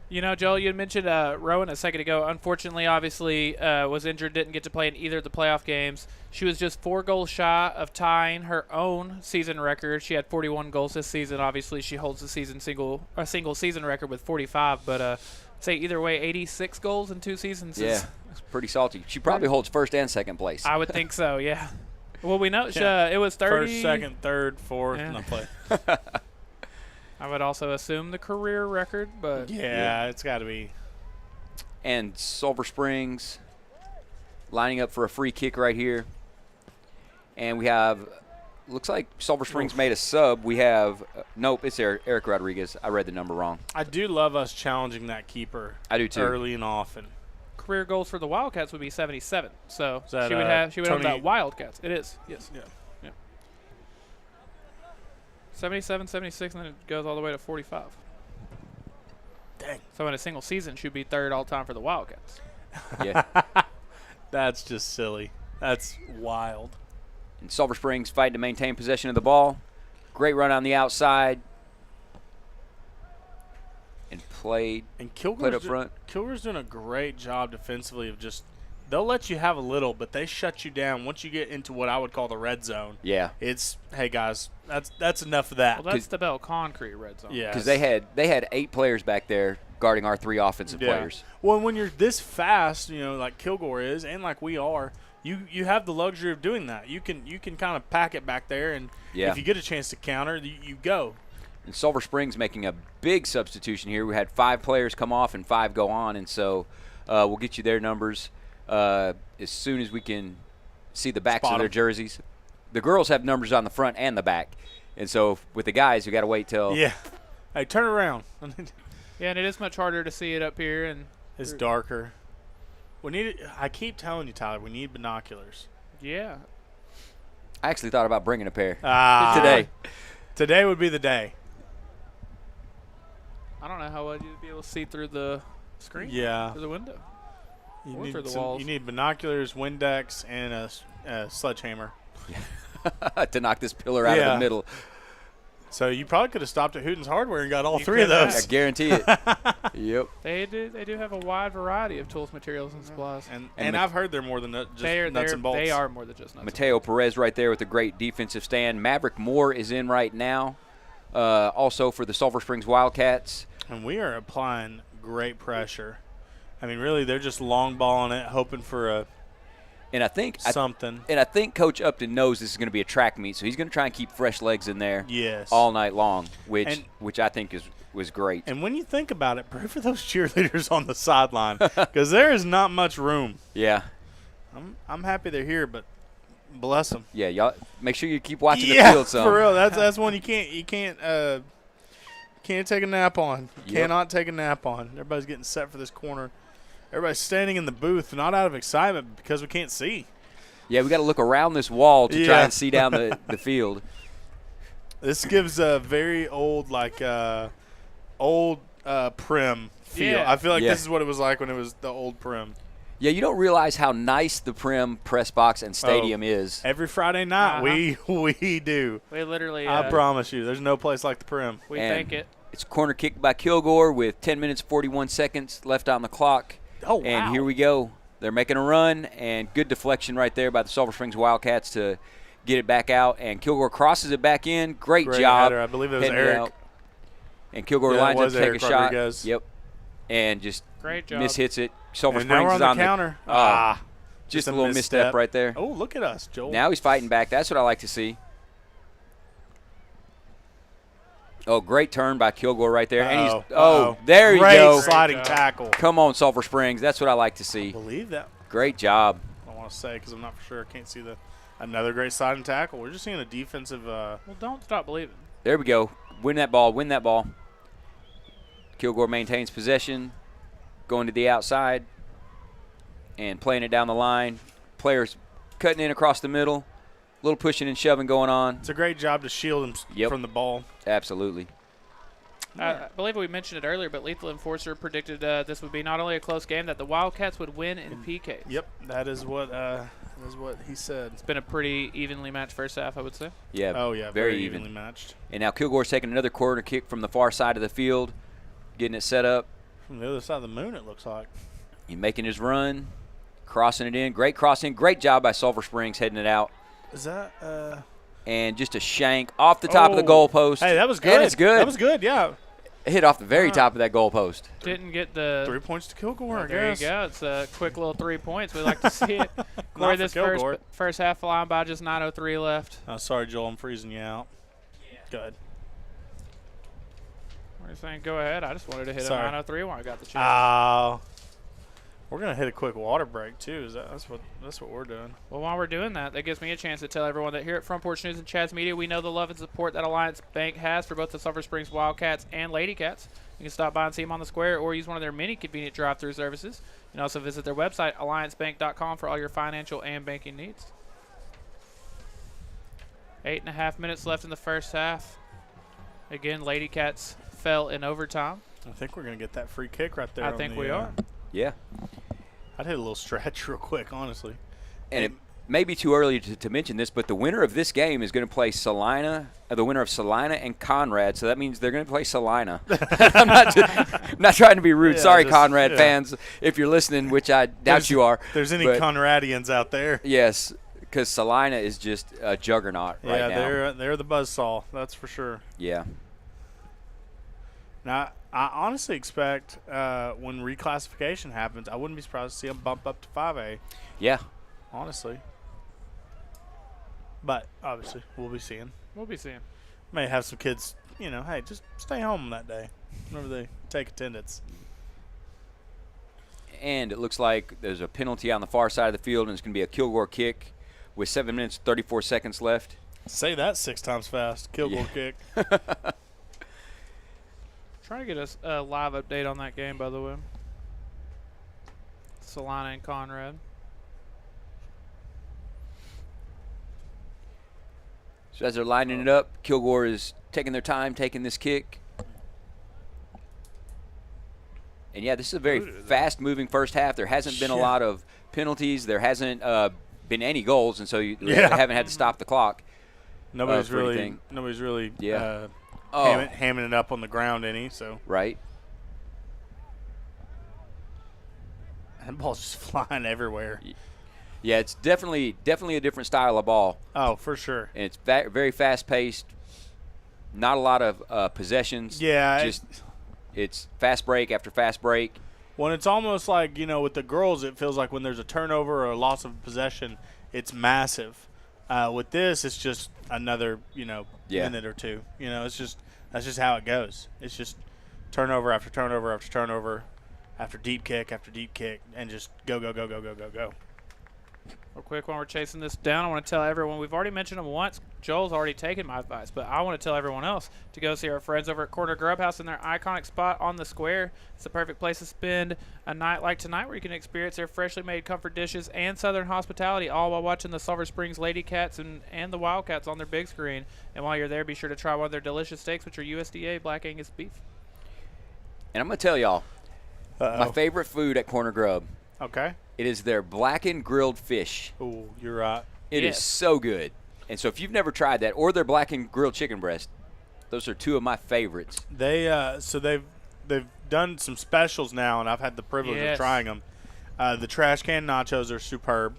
You know, Joel, you had mentioned Rowan a second ago. Unfortunately, obviously, was injured, didn't get to play in either of the playoff games. She was just 4 goals shy of tying her own season record. She had 41 goals this season. Obviously, she holds the single season record with 45. But say either way, 86 goals in 2 seasons. Yeah, it's pretty salty. She probably holds first and second place. I would think so. Yeah. Well, we know Yeah. it was 30. First, second, third, fourth, Yeah. and I play. I would also assume the career record, but Yeah, it's got to be. And Sulphur Springs lining up for a free kick right here. And we have, looks like Sulphur Springs made a sub. We have, nope, it's Eric Rodriguez. I read the number wrong. I do love us challenging that keeper. I do too. Early and often. career goals for the Wildcats would be 77. So Is that, she would have Tony- that Wildcats. It is. Yes. Yeah. 77, 76, and then it goes all the way to 45. Dang. So in a single season, she'd be 3rd all time for the Wildcats. Yeah. That's just silly. That's wild. And Sulphur Springs fighting to maintain possession of the ball. Great run on the outside. And played And up front. Kilgore's doing a great job defensively of just they'll let you have a little, but they shut you down once you get into what I would call the red zone. Yeah. It's hey guys, that's enough of that. Well, that's the Bell Concrete red zone. Yeah, Because they had 8 players back there guarding our 3 offensive players. Well, when you're this fast, like Kilgore is, and like we are, you have the luxury of doing that. You can kind of pack it back there, and if you get a chance to counter, you go. And Sulphur Springs making a big substitution here. We had 5 players come off and 5 go on, and so we'll get you their numbers as soon as we can see the backs of their jerseys. The girls have numbers on the front and the back, and so with the guys, we got to wait till. Yeah. Hey, turn around. Yeah, and it is much harder to see it up here. And It's darker. We need. I keep telling you, Tyler, we need binoculars. yeah, I actually thought about bringing a pair Today. Today would be the day. I don't know how well you'd be able to see through the screen. Yeah. Through the window. You Or need through the some- walls. You need binoculars, Windex, and a sledgehammer. to knock this pillar out of the middle. So you probably could have stopped at Hooten's Hardware and got all You three of could have. those. I guarantee it. Yep. They do have a wide variety of tools, materials, and supplies. And I've heard they're more than just nuts and bolts. They are more than just nuts. Mateo Perez right there with a great defensive stand. Maverick Moore is in right now, also for the Sulphur Springs Wildcats. And we are applying great pressure. I mean, really, they're just long balling it, hoping for a And I think something. I think Coach Upton knows this is going to be a track meet, so he's going to try and keep fresh legs in there Yes. all night long, which I think was great. And when you think about it, pray for those cheerleaders on the sideline because there is not much room. Yeah. I'm happy they're here, but bless them. Yeah, y'all make sure you keep watching Yeah, the field some. for real. That's one you can't take a nap on. You Yep. cannot take a nap on. Everybody's getting set for this corner. Everybody's standing in the booth, not out of excitement, but because we can't see. Yeah, we got to look around this wall to try Yeah. and see down the field. This gives a very old, Prim feel. Yeah. I feel like Yeah. this is what it was like when it was the old Prim. Yeah, you don't realize how nice the Prim press box and stadium is. Every Friday night, Uh-huh. we do. We literally. I promise you, there's no place like the Prim. We And think it. It's a corner kick by Kilgore with 10 minutes 41 seconds left on the clock. Oh, wow. And here we go. They're making a run, and good deflection right there by the Sulphur Springs Wildcats to get it back out. And Kilgore crosses it back in. Great job. Header. I believe it was heading it Eric. out. And Kilgore Yeah, it lines up was to take Eric a shot. Rodriguez. Yep. And just Great job. mishits it. Sulphur And now Springs we're is on on the counter. just a little misstep right there. Oh, look at us, Joel. Now he's fighting back. That's what I like to see. Oh, great turn by Kilgore right there. And he's there you Great go. sliding Great job. tackle. Come on, Sulphur Springs. That's what I like to see. Believe that. Great job. I don't want to say because I'm not for sure. I can't see another great sliding tackle. We're just seeing a defensive. Well, don't stop believing. There we go. Win that ball. Win that ball. Kilgore maintains possession. Going to the outside. And playing it down the line. Players cutting in across the middle. A little pushing and shoving going on. It's a great job to shield him from the ball. Absolutely. I believe we mentioned it earlier, but Lethal Enforcer predicted this would be not only a close game, that the Wildcats would win in PKs. Yep, that is what he said. It's been a pretty evenly matched first half, I would say. Yeah. Oh yeah, very evenly matched. And now Kilgore's taking another corner kick from the far side of the field, getting it set up. From the other side of the moon, it looks like. He's making his run, crossing it in. Great crossing. Great job by Sulphur Springs heading it out. Is that? And just a shank off the top of the goalpost. Hey, that was good. And it's good. That was good. Yeah. Hit off the very top of that goalpost. Didn't get the 3 points to Kilgore. I there guess. you go. It's a quick little 3 points. We like to see it. Korey, this Kilgore. first half line by just 9:03 left. Oh, sorry, Joel. I'm freezing you out. Go ahead. What are you saying? Go ahead. I just wanted to hit Sorry. a 9:03 when I got the chance. We're gonna hit a quick water break too. That's what we're doing. Well, while we're doing that, that gives me a chance to tell everyone that here at Front Porch News and Chaz Media, we know the love and support that Alliance Bank has for both the Sulphur Springs Wildcats and Lady Cats. You can stop by and see them on the square or use one of their many convenient drive-through services. You can also visit their website, alliancebank.com, for all your financial and banking needs. 8.5 minutes left in the first half. Again, Lady Cats fell in overtime. I think we're gonna get that free kick right there. I think we are. Yeah. I'd hit a little stretch real quick, honestly. And it may be too early to mention this, but the winner of this game is going to play the winner of Salina and Conrad, so that means they're going to play Salina. I'm not trying to be rude. Yeah, Sorry, just- Conrad yeah. fans, if you're listening, which I doubt you are. If there's any but Conradians out there. yes, because Salina is just a juggernaut right now. Yeah, they're the buzzsaw. That's for sure. Yeah. Now, I honestly expect when reclassification happens, I wouldn't be surprised to see them bump up to 5A. Yeah. Honestly. But obviously, we'll be seeing. We'll be seeing. May have some kids, hey, just stay home that day whenever they take attendance. And it looks like there's a penalty on the far side of the field, and it's going to be a Kilgore kick with 7 minutes 34 seconds left. Say that 6 times fast. Kilgore kick. Trying to get us a live update on that game, by the way. Salina and Conrad. So as they're lining it up, Kilgore is taking their time, taking this kick. And, yeah, this is a very fast-moving first half. There hasn't been a lot of penalties. There hasn't been any goals, and so they haven't had to stop the clock. Nobody's for really anything. Yeah. hamming it up on the ground any. So Right. that ball's just flying everywhere. Yeah, it's definitely a different style of ball. Oh, for sure. And it's very fast-paced. Not a lot of possessions. Yeah, Just it's fast break after fast break. When it's almost like, with the girls, it feels like when there's a turnover or a loss of possession, it's massive. With this, it's just another, minute or two. That's just how it goes. It's just turnover after turnover after turnover after deep kick, and just go. Real quick, while we're chasing this down, I want to tell everyone, we've already mentioned them once. Joel's already taken my advice, but I want to tell everyone else to go see our friends over at Corner Grub House in their iconic spot on the square. It's the perfect place to spend a night like tonight, where you can experience their freshly made comfort dishes and Southern hospitality, all while watching the Sulphur Springs Lady Cats and the Wildcats on their big screen. And while you're there, be sure to try one of their delicious steaks, which are USDA Black Angus beef. And I'm going to tell y'all, my favorite food at Corner Grub. Okay. It is their blackened grilled fish. Ooh, you're right. It is so good. And so if you've never tried that, or their blackened grilled chicken breast, those are two of my favorites. They've done some specials now, and I've had the privilege of trying them. The trash can nachos are superb,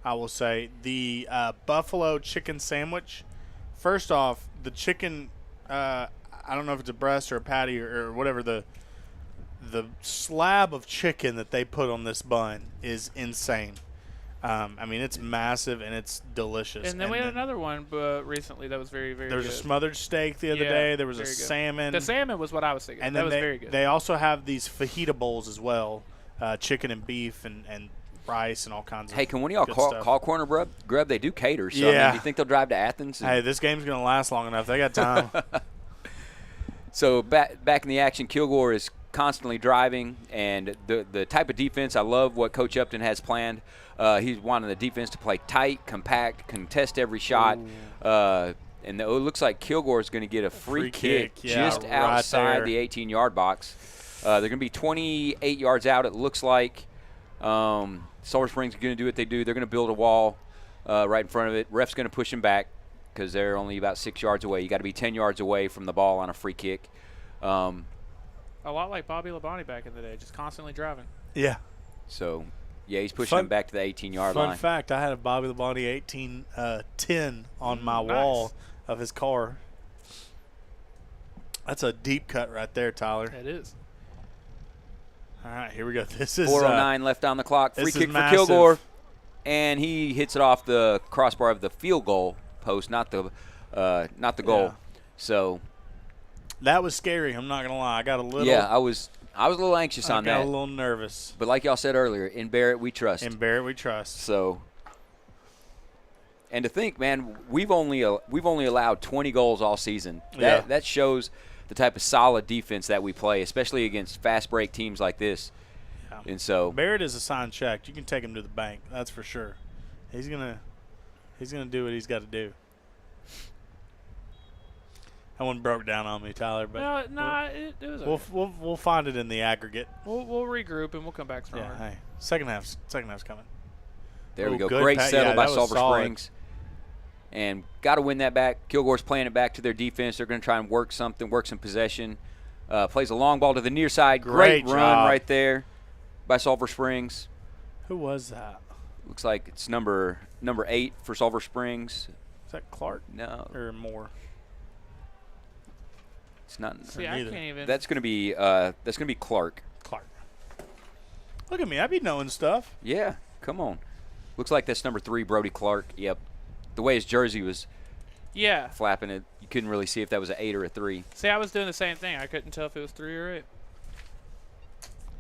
I will say. The buffalo chicken sandwich. First off, the chicken, I don't know if it's a breast or a patty or whatever, the slab of chicken that they put on this bun is insane. It's massive and it's delicious. And then we had another one recently that was very, very good. There was good. a smothered steak the other day. There was a salmon. The salmon was what I was thinking. And that then was very good. They also have these fajita bowls as well, chicken and beef and rice and all kinds of Hey, can one of y'all call Corner Grub? They do cater. So, yeah. do you think they'll drive to Athens? Hey, this game's going to last long enough. They got time. So, back in the action, Kilgore is constantly driving, and the type of defense, I love what Coach Upton has planned. He's wanting the defense to play tight, compact, contest every shot. And it looks like Kilgore is going to get a free kick just outside the 18-yard box. They're going to be 28 yards out, it looks like. Sulphur Springs are going to do what they do. They're going to build a wall right in front of it. Ref's going to push them back because they're only about 6 yards away. You got to be 10 yards away from the ball on a free kick. A lot like Bobby Labonte back in the day, just constantly driving. Yeah. So, yeah, he's pushing him back to the 18-yard line. Fun fact, I had a Bobby Labonte 1810 on my wall of his car. That's a deep cut right there, Tyler. It is. All right, here we go. This is 4:09 left on the clock. Free kick for massive. Kilgore, and he hits it off the crossbar of the field goal post, not the goal. Yeah. So that was scary. I'm not gonna lie. I got a little. Yeah, I was a little anxious on that. I got a little nervous. But like y'all said earlier, in Barrett we trust. In Barrett we trust. So, and to think, man, we've only allowed 20 goals all season. That shows the type of solid defense that we play, especially against fast break teams like this. Yeah. And so Barrett is a signed check. You can take him to the bank. That's for sure. He's gonna do what he's got to do. That one broke down on me, Tyler. But it was okay. We'll find it in the aggregate. We'll regroup and we'll come back stronger. Yeah. Hey, second half's coming. There we go. Great settle by Sulphur Springs. And got to win that back. Kilgore's playing it back to their defense. They're going to try and work some possession. Plays a long ball to the near side. Great run right there by Sulphur Springs. Who was that? Looks like it's number 8 for Sulphur Springs. Is that Clark? No. Or Moore? It's not. See, I can't even. That's going to be Clark. Clark. Look at me. I be knowing stuff. Yeah. Come on. Looks like that's number 3, Brody Clark. Yep. The way his jersey was flapping it, you couldn't really see if that was an 8 or a 3. See, I was doing the same thing. I couldn't tell if it was 3 or 8.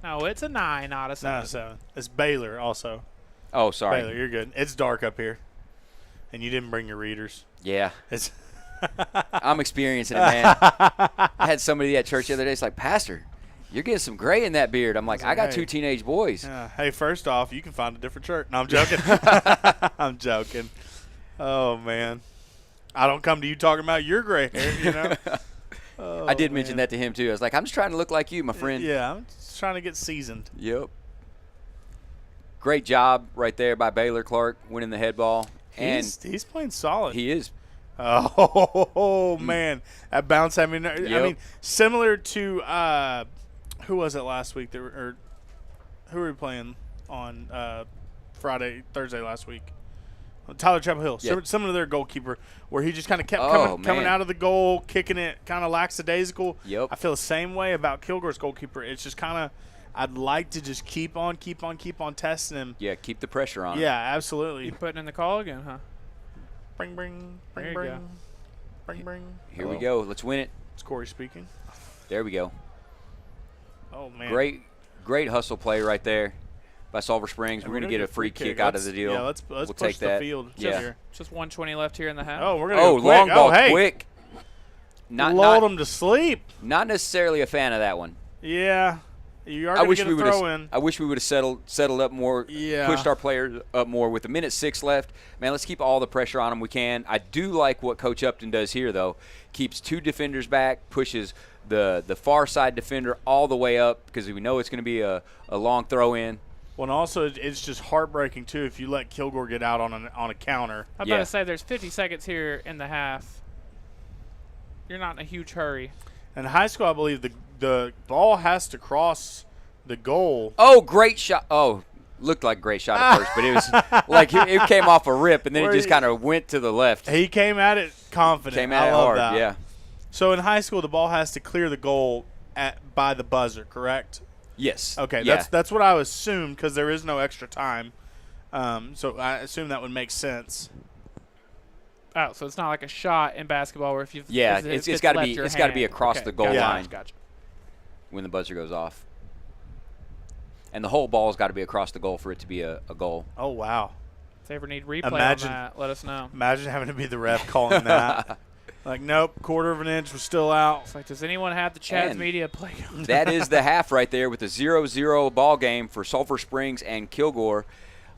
No, it's a 9, not a 7. Not a 7. It's Baylor also. Oh, sorry. Baylor, you're good. It's dark up here. And you didn't bring your readers. Yeah. It's I'm experiencing it, man. I had somebody at church the other day. It's like, Pastor, you're getting some gray in that beard. I'm like, I got 2 teenage boys. Hey, first off, you can find a different church. No, I'm joking. I'm joking. Oh, man. I don't come to you talking about your gray hair, you know. I did mention that to him, too. I was like, I'm just trying to look like you, my friend. Yeah, I'm just trying to get seasoned. Yep. Great job right there by Baylor Clark winning the head ball. He's playing solid. He is. Oh, man. That bounce, I mean, similar to who was it last week? Who were we playing on Thursday last week? Tyler Chapel Hill. Yeah. Similar to their goalkeeper, where he just kind of kept coming out of the goal, kicking it kind of lackadaisical. Yep. I feel the same way about Kilgore's goalkeeper. It's just kind of, I'd like to just keep on testing him. Yeah, keep the pressure on. Yeah, absolutely. You putting in the call again, huh? Bring, bring, There bring, you bring, go. bring, bring. Here we go. Let's win it. It's Korey speaking. There we go. Oh, man. Great hustle play right there by Sulphur Springs. We're going to get a free kick out of the deal. Yeah, let's we'll push take the that. field. Yeah. Here. Just 1:20 left here in the half. Oh, we're going to go quick. Long ball, hey. quick. Lulled him to sleep. Not necessarily a fan of that one. Yeah. You are going to get a throw in. I wish we would have settled up more, pushed our players up more with 1:06 left. Man, let's keep all the pressure on them we can. I do like what Coach Upton does here, though. Keeps 2 defenders back, pushes the far side defender all the way up because we know it's going to be a long throw in. Well, and also it's just heartbreaking, too, if you let Kilgore get out on a counter. I'm about to say there's 50 seconds here in the half. You're not in a huge hurry. In high school, I believe the ball has to cross the goal. Oh, great shot. Oh, looked like a great shot at first, but it was like it came off a rip, and then it just kind of went to the left. He came at it confident. Came at I it love hard, that. yeah. So in high school, the ball has to clear the goal by the buzzer, correct? Yes. Okay, yeah. that's what I assumed because there is no extra time. So I assume that would make sense. Oh, so it's not like a shot in basketball where if you've it's got to be across the goal line Gotcha. when the buzzer goes off, and the whole ball's got to be across the goal for it to be a goal. Oh wow! If they ever need replay on that, let us know. Imagine having to be the ref calling that. Like, nope, quarter of an inch was still out. It's like, does anyone have the Chad's Media play? That is the half right there with a 0-0 ball game for Sulphur Springs and Kilgore.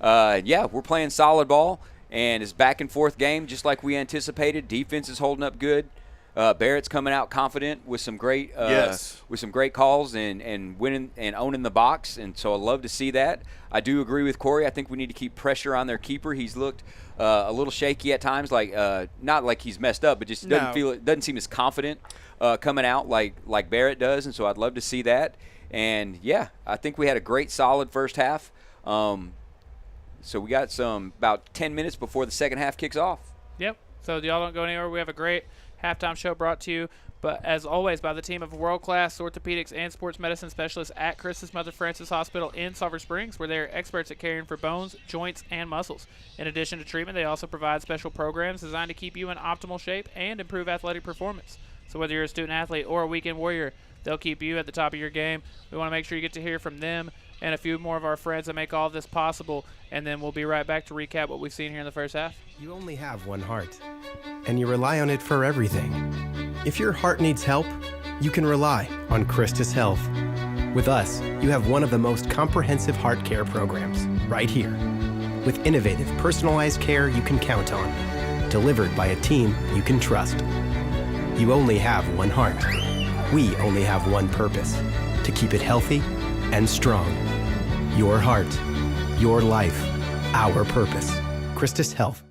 Yeah, we're playing solid ball, and it's back and forth game just like we anticipated. Defense is holding up good. Barrett's coming out confident with some great calls and winning and owning the box, and so I love to see that. I do agree with Korey. I think we need to keep pressure on their keeper. He's looked a little shaky at times, like not like he's messed up, but just doesn't seem as confident coming out like Barrett does, and so I'd love to see that. And yeah, I think we had a great solid first half. So we got about 10 minutes before the second half kicks off. Yep. So y'all don't go anywhere. We have a great halftime show brought to you, but as always, by the team of world-class orthopedics and sports medicine specialists at Christus Mother Francis Hospital in Sulphur Springs, where they're experts at caring for bones, joints, and muscles. In addition to treatment, they also provide special programs designed to keep you in optimal shape and improve athletic performance. So whether you're a student athlete or a weekend warrior, they'll keep you at the top of your game. We want to make sure you get to hear from them and a few more of our friends that make all of this possible, and then we'll be right back to recap what we've seen here in the first half. You only have one heart, and you rely on it for everything. If your heart needs help, you can rely on Christus Health. With us, you have one of the most comprehensive heart care programs right here, with innovative, personalized care you can count on, delivered by a team you can trust. You only have one heart. We only have one purpose, to keep it healthy and strong. Your heart, your life, our purpose. Christus Health.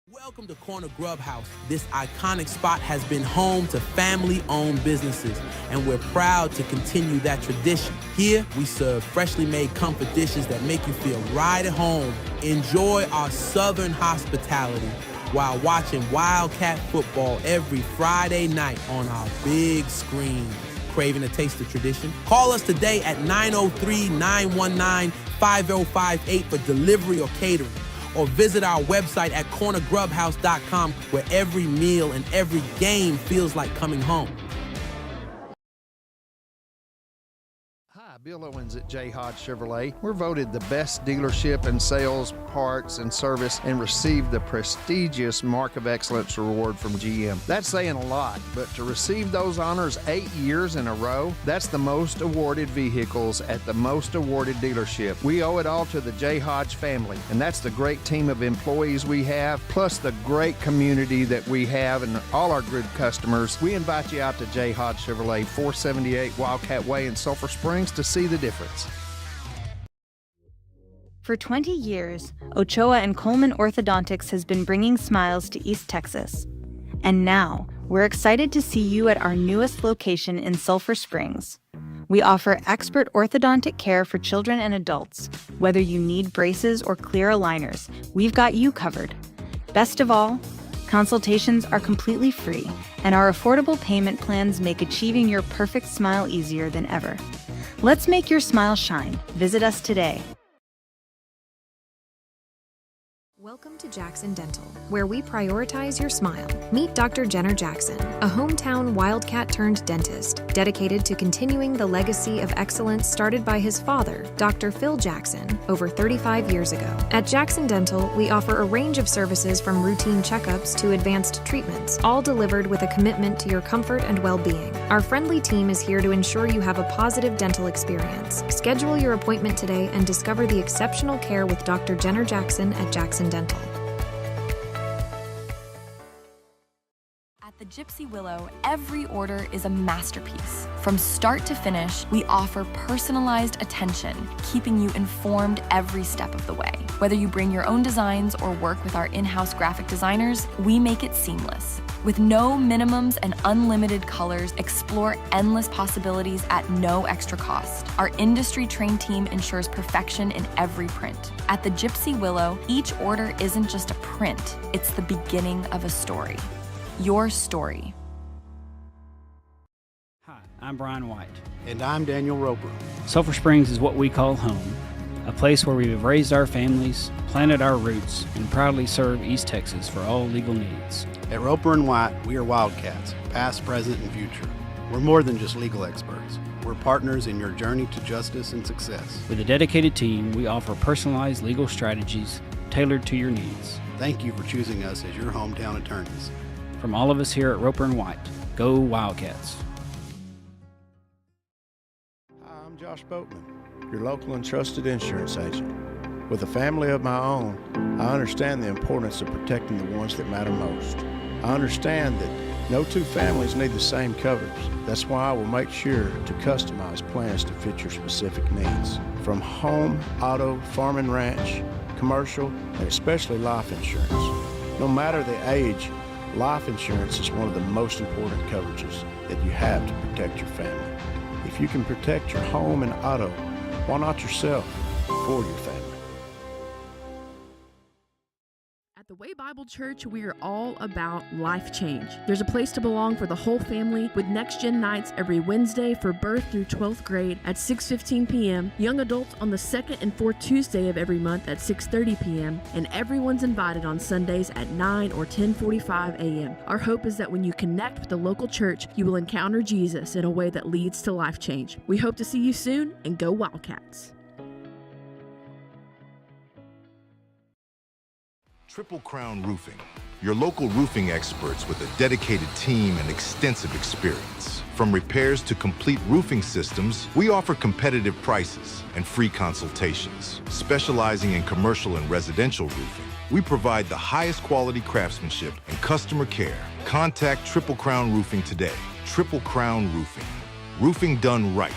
Welcome to Corner Grub House. This iconic spot has been home to family-owned businesses, and we're proud to continue that tradition. Here, we serve freshly made comfort dishes that make you feel right at home. Enjoy our southern hospitality while watching Wildcat football every Friday night on our big screen. Craving a taste of tradition? Call us today at 903-919-5058 for delivery or catering. Or visit our website at cornergrubhouse.com, where every meal and every game feels like coming home. Hi, Bill Owens at J. Hodge Chevrolet. We're voted the best dealership in sales, parts, and service and received the prestigious Mark of Excellence Award from GM. That's saying a lot, but to receive those honors 8 years in a row, that's the most awarded vehicles at the most awarded dealership. We owe it all to the J. Hodge family, and that's the great team of employees we have, plus the great community that we have and all our good customers. We invite you out to J. Hodge Chevrolet, 478 Wildcat Way in Sulphur Springs to see the difference. For 20 years, Ochoa and Coleman Orthodontics has been bringing smiles to East Texas. And now, we're excited to see you at our newest location in Sulphur Springs. We offer expert orthodontic care for children and adults. Whether you need braces or clear aligners, we've got you covered. Best of all, consultations are completely free, and our affordable payment plans make achieving your perfect smile easier than ever. Let's make your smile shine. Visit us today. Welcome to Jackson Dental, where we prioritize your smile. Meet Dr. Jenner Jackson, a hometown Wildcat-turned-dentist dedicated to continuing the legacy of excellence started by his father, Dr. Phil Jackson, over 35 years ago. At Jackson Dental, we offer a range of services from routine checkups to advanced treatments, all delivered with a commitment to your comfort and well-being. Our friendly team is here to ensure you have a positive dental experience. Schedule your appointment today and discover the exceptional care with Dr. Jenner Jackson at Jackson Dental. At the Gypsy Willow, every order is a masterpiece. From start to finish, we offer personalized attention, keeping you informed every step of the way. Whether you bring your own designs or work with our in-house graphic designers, we make it seamless. With no minimums and unlimited colors, explore endless possibilities at no extra cost. Our industry-trained team ensures perfection in every print. At the Gypsy Willow, each order isn't just a print, it's the beginning of a story. Your story. Hi, I'm Brian White. And I'm Daniel Roper. Sulphur Springs is what we call home, a place where we have raised our families, planted our roots, and proudly serve East Texas for all legal needs. At Roper & White, we are Wildcats, past, present, and future. We're more than just legal experts. We're partners in your journey to justice and success. With a dedicated team, we offer personalized legal strategies tailored to your needs. Thank you for choosing us as your hometown attorneys. From all of us here at Roper & White, go Wildcats. Hi, I'm Josh Boatman, your local and trusted insurance agent. With a family of my own, I understand the importance of protecting the ones that matter most. I understand that no two families need the same coverage. That's why I will make sure to customize plans to fit your specific needs. From home, auto, farm and ranch, commercial, and especially life insurance. No matter the age, life insurance is one of the most important coverages that you have to protect your family. If you can protect your home and auto, why not yourself for your family? At the Way Bible Church, we are all about life change. There's a place to belong for the whole family with Next Gen nights every Wednesday for birth through 12th grade at 6:15 p.m., young adults on the second and fourth Tuesday of every month at 6:30 p.m., and everyone's invited on Sundays at 9 or 10:45 a.m. Our hope is that when you connect with the local church, you will encounter Jesus in a way that leads to life change. We hope to see you soon, and go Wildcats. Triple Crown Roofing, your local roofing experts with a dedicated team and extensive experience. From repairs to complete roofing systems, we offer competitive prices and free consultations. Specializing in commercial and residential roofing, we provide the highest quality craftsmanship and customer care. Contact Triple Crown Roofing today. Triple Crown Roofing. Roofing done right.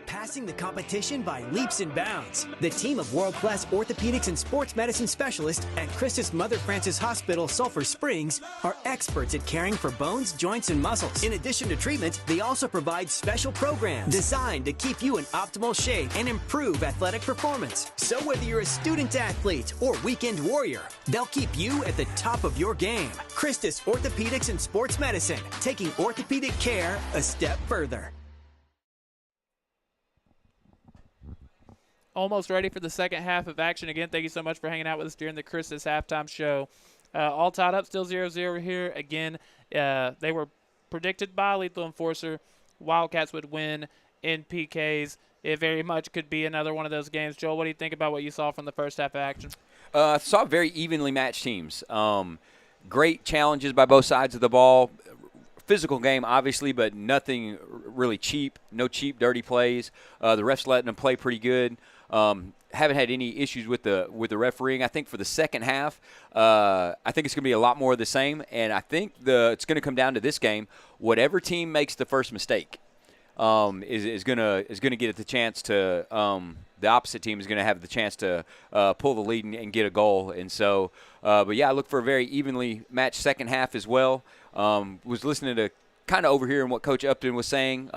Passing the competition by leaps and bounds. The team of world-class orthopedics and sports medicine specialists at Christus Mother Frances Hospital, Sulphur Springs, are experts at caring for bones, joints, and muscles. In addition to treatment, they also provide special programs designed to keep you in optimal shape and improve athletic performance. So whether you're a student athlete or weekend warrior, they'll keep you at the top of your game. Christus Orthopedics and Sports Medicine, taking orthopedic care a step further. Almost ready for the second half of action. Again, thank you so much for hanging out with us during the Christmas halftime show. All tied up, still 0-0 here. Again, they were predicted by Lethal Enforcer. Wildcats would win in PKs. It very much could be another one of those games. Joel, what do you think about what you saw from the first half of action? Saw very evenly matched teams. Great challenges by both sides of the ball. Physical game, obviously, but nothing really cheap. No cheap, dirty plays. The refs letting them play pretty good. Haven't had any issues with the refereeing. I think for the second half, I think it's going to be a lot more of the same. And I think it's going to come down to this game. Whatever team makes the first mistake is going to get the chance to the opposite team is going to have the chance to pull the lead and get a goal. And so, but yeah, I look for a very evenly matched second half as well. Was listening to kind of overhearing what Coach Upton was saying.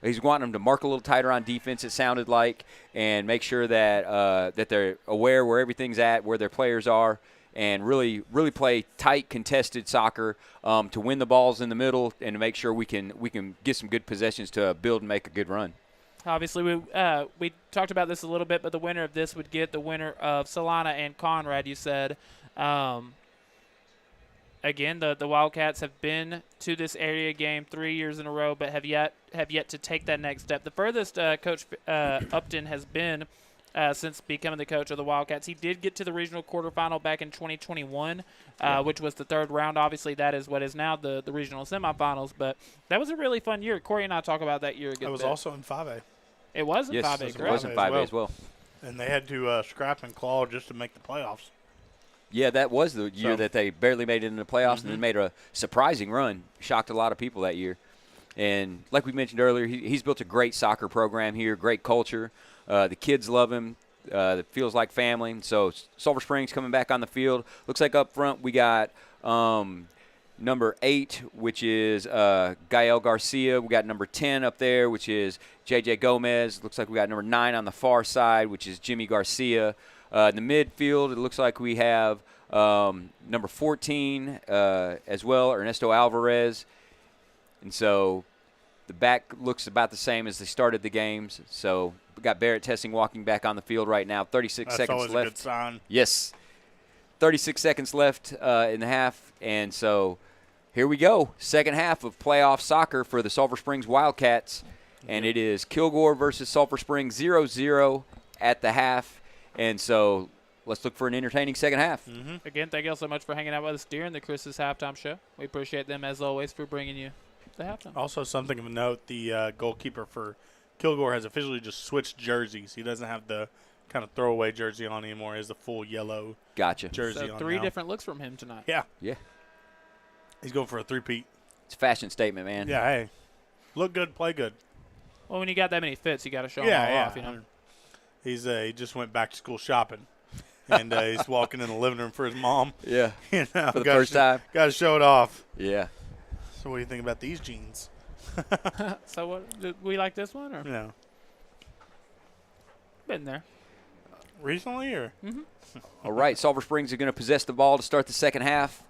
He's wanting them to mark a little tighter on defense, it sounded like, and make sure that that they're aware where everything's at, where their players are, and really play tight, contested soccer to win the balls in the middle and to make sure we can get some good possessions to build and make a good run. Obviously, we talked about this a little bit, but the winner of this would get the winner of Solana and Conrad, you said. Again, the Wildcats have been to this area game 3 years in a row, but have yet to take that next step. The furthest Coach Upton has been since becoming the coach of the Wildcats. He did get to the regional quarterfinal back in 2021, which was the third round. Obviously, that is what is now the regional semifinals, but that was a really fun year. Korey and I talk about that year a good bit. It was also in 5A. It was in 5A, correct? It was in 5A as well. And they had to scrap and claw just to make the playoffs. Yeah, that was the year that they barely made it into the playoffs and then made a surprising run. Shocked a lot of people that year. And like we mentioned earlier, he's built a great soccer program here, great culture. The kids love him. It feels like family. So Sulphur Springs coming back on the field. Looks like up front we got number 8, which is Gael Garcia. We got number 10 up there, which is J.J. Gomez. Looks like we got number 9 on the far side, which is Jimmy Garcia. In the midfield, it looks like we have number 14 as well, Ernesto Alvarez. And so the back looks about the same as they started the games. So we got Barrett Tessing walking back on the field right now. 36 That's seconds always left. a good sign. Yes. 36 seconds left in the half. And so here we go. Second half of playoff soccer for the Sulphur Springs Wildcats. And it is Kilgore versus Sulphur Springs 0-0 at the half. And so let's look for an entertaining second half. Again, thank you all so much for hanging out with us during the Chris's halftime show. We appreciate them, as always, for bringing you the halftime. Also, something of note, the goalkeeper for Kilgore has officially just switched jerseys. He doesn't have the kind of throwaway jersey on anymore. He has the full yellow jersey so on 3 now. different looks from him tonight. Yeah. Yeah. He's going for a 3-peat. It's a fashion statement, man. Yeah, hey. Look good, play good. Well, when you got that many fits, you got to show them all off, you know. He just went back to school shopping, and he's walking in the living room for his mom. Yeah, you know, for the first time. Got to show it off. Yeah. So what do you think about these jeans? So what? Do we like this one? Or? No. Been there. Recently, or? All right, Sulphur Springs are going to possess the ball to start the second half.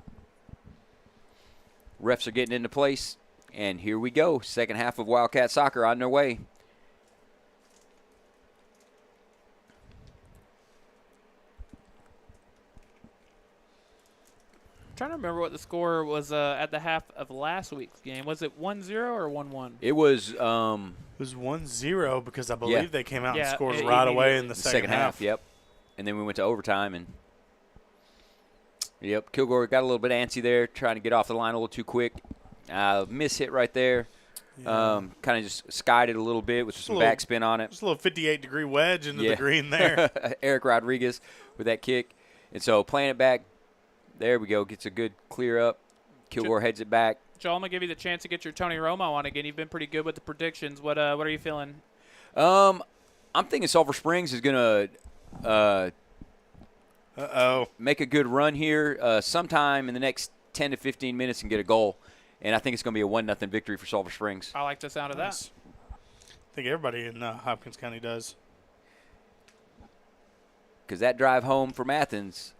Refs are getting into place, and here we go. Second half of Wildcat soccer on their way. I'm trying to remember what the score was at the half of last week's game. Was it 1-0 or 1-1? It was 1-0 because I believe they came out and scored it right away in the second half. Yep. And then we went to overtime, and Kilgore got a little bit antsy there, trying to get off the line a little too quick. Miss hit right there. Yeah. Kind of just skied it a little bit with some backspin on it. Just a little 58-degree wedge into the green there. Eric Rodriguez with that kick. And so playing it back, there we go. Gets a good clear up. Kilgore heads it back. Joel, I'm going to give you the chance to get your Tony Romo on again. You've been pretty good with the predictions. What are you feeling? I'm thinking Sulphur Springs is going to make a good run here sometime in the next 10 to 15 minutes and get a goal. And I think it's going to be a 1-0 victory for Sulphur Springs. I like the sound of that. I think everybody in Hopkins County does. Because that drive home from Athens,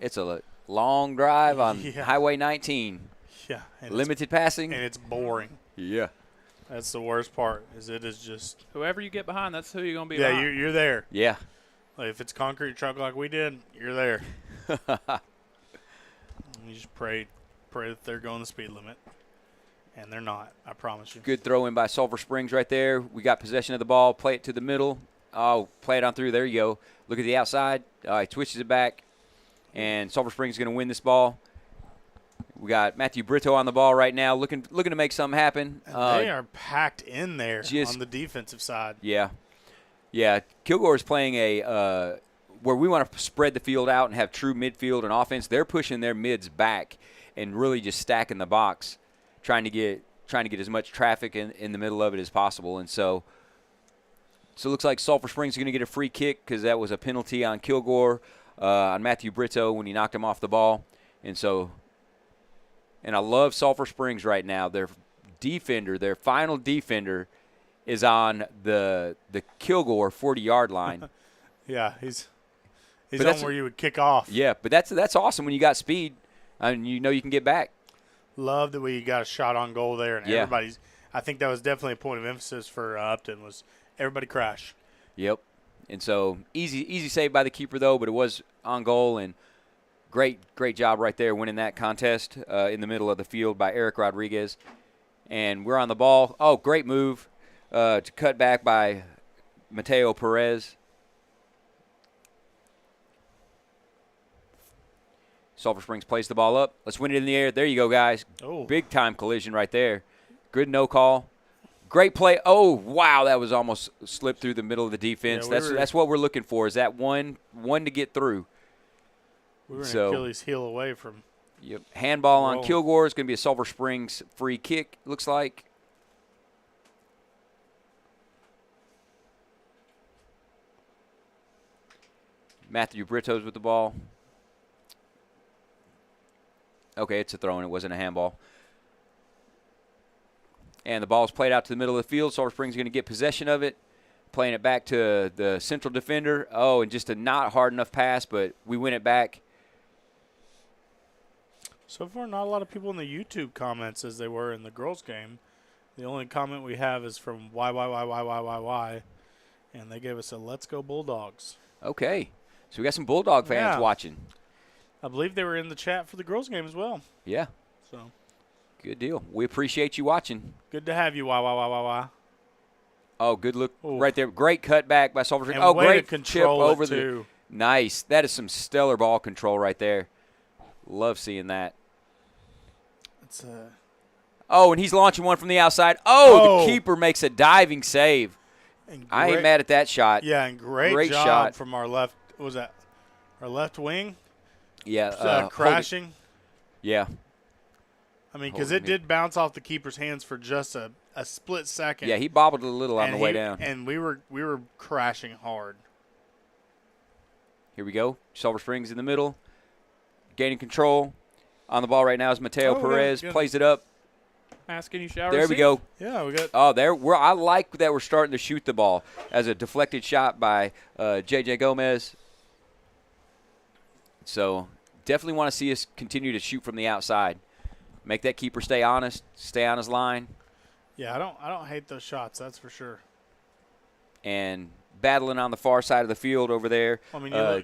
it's a long drive on Highway 19. Yeah. Limited passing. And it's boring. Yeah. That's the worst part, is it is just. Whoever you get behind, that's who you're going to be behind. behind. You're there. Yeah. Like if it's concrete truck like we did, you're there. You just pray that they're going the speed limit. And they're not, I promise you. Good throw in by Sulphur Springs right there. We got possession of the ball. Play it to the middle. Oh, play it on through. There you go. Look at the outside. He twitches it back. And Sulphur Springs is going to win this ball. We got Matthew Brito on the ball right now, looking to make something happen. They are packed in there on the defensive side. Yeah. Yeah, Kilgore is playing where we want to spread the field out and have true midfield and offense. They're pushing their mids back and really just stacking the box, trying to get as much traffic in the middle of it as possible. And so So it looks like Sulphur Springs is going to get a free kick because that was a penalty on Kilgore, on Matthew Brito when he knocked him off the ball. And I love Sulphur Springs right now. Their final defender, is on the Kilgore 40-yard line. Yeah, he's on where you would kick off. Yeah, but that's awesome when you got speed and you know you can get back. Love that we got a shot on goal there, and everybody's. I think that was definitely a point of emphasis for Upton was everybody crash. Yep, and so easy save by the keeper though, but it was on goal and great job right there winning that contest in the middle of the field by Eric Rodriguez, and we're on the ball. Oh, great move to cut back by Mateo Perez. Sulphur Springs plays the ball up. Let's win it in the air. There you go, guys. Oh. Big-time collision right there. Good no call. Great play. Oh, wow, that was almost slipped through the middle of the defense. Yeah, that's what we're looking for, is that one to get through. We were an Achilles heel away from. Yep. Handball on Kilgore. It's going to be a Sulphur Springs free kick, looks like. Matthew Brito's with the ball. Okay, it's a throw, and it wasn't a handball. And the ball's played out to the middle of the field. Sulphur Springs is going to get possession of it, playing it back to the central defender. Oh, and just a not hard enough pass, but we win it back. So far, not a lot of people in the YouTube comments as they were in the girls' game. The only comment we have is from why, and they gave us a "Let's go Bulldogs." Okay, so we got some Bulldog fans watching. I believe they were in the chat for the girls' game as well. Yeah. So. Good deal. We appreciate you watching. Good to have you, why. Oh, good look right there. Great cutback by Sulphur Springs. Oh, great control chip over too. Nice. That is some stellar ball control right there. Love seeing that. It's Oh, and he's launching one from the outside. Oh, the keeper makes a diving save. I ain't mad at that shot. Yeah, and great job shot from our left. What was that? Our left wing? Yeah. Crashing. Yeah. I mean, because it did bounce off the keeper's hands for just a split second. Yeah, he bobbled it a little on the way down. And we were crashing hard. Here we go. Sulphur Springs in the middle. Gaining control. On the ball right now is Mateo Perez. Plays it up. Asking you shall There receive. we go. Yeah, we got. Oh, I like that we're starting to shoot the ball as a deflected shot by J.J. Gomez. So definitely want to see us continue to shoot from the outside. Make that keeper stay honest, stay on his line. Yeah, I don't hate those shots, that's for sure. And battling on the far side of the field over there. I mean,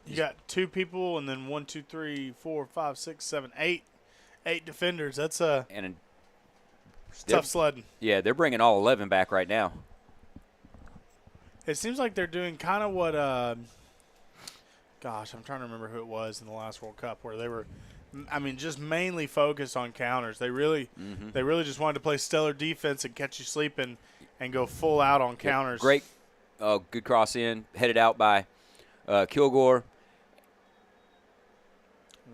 you got two people and then 1, 2, 3, 4, 5, 6, 7, 8 defenders. That's tough sledding. Yeah, they're bringing all 11 back right now. It seems like they're doing kind of what gosh, I'm trying to remember who it was in the last World Cup where they were, I mean, just mainly focused on counters. They really just wanted to play stellar defense and catch you sleeping and go full out on counters. Great, good cross in, headed out by Kilgore.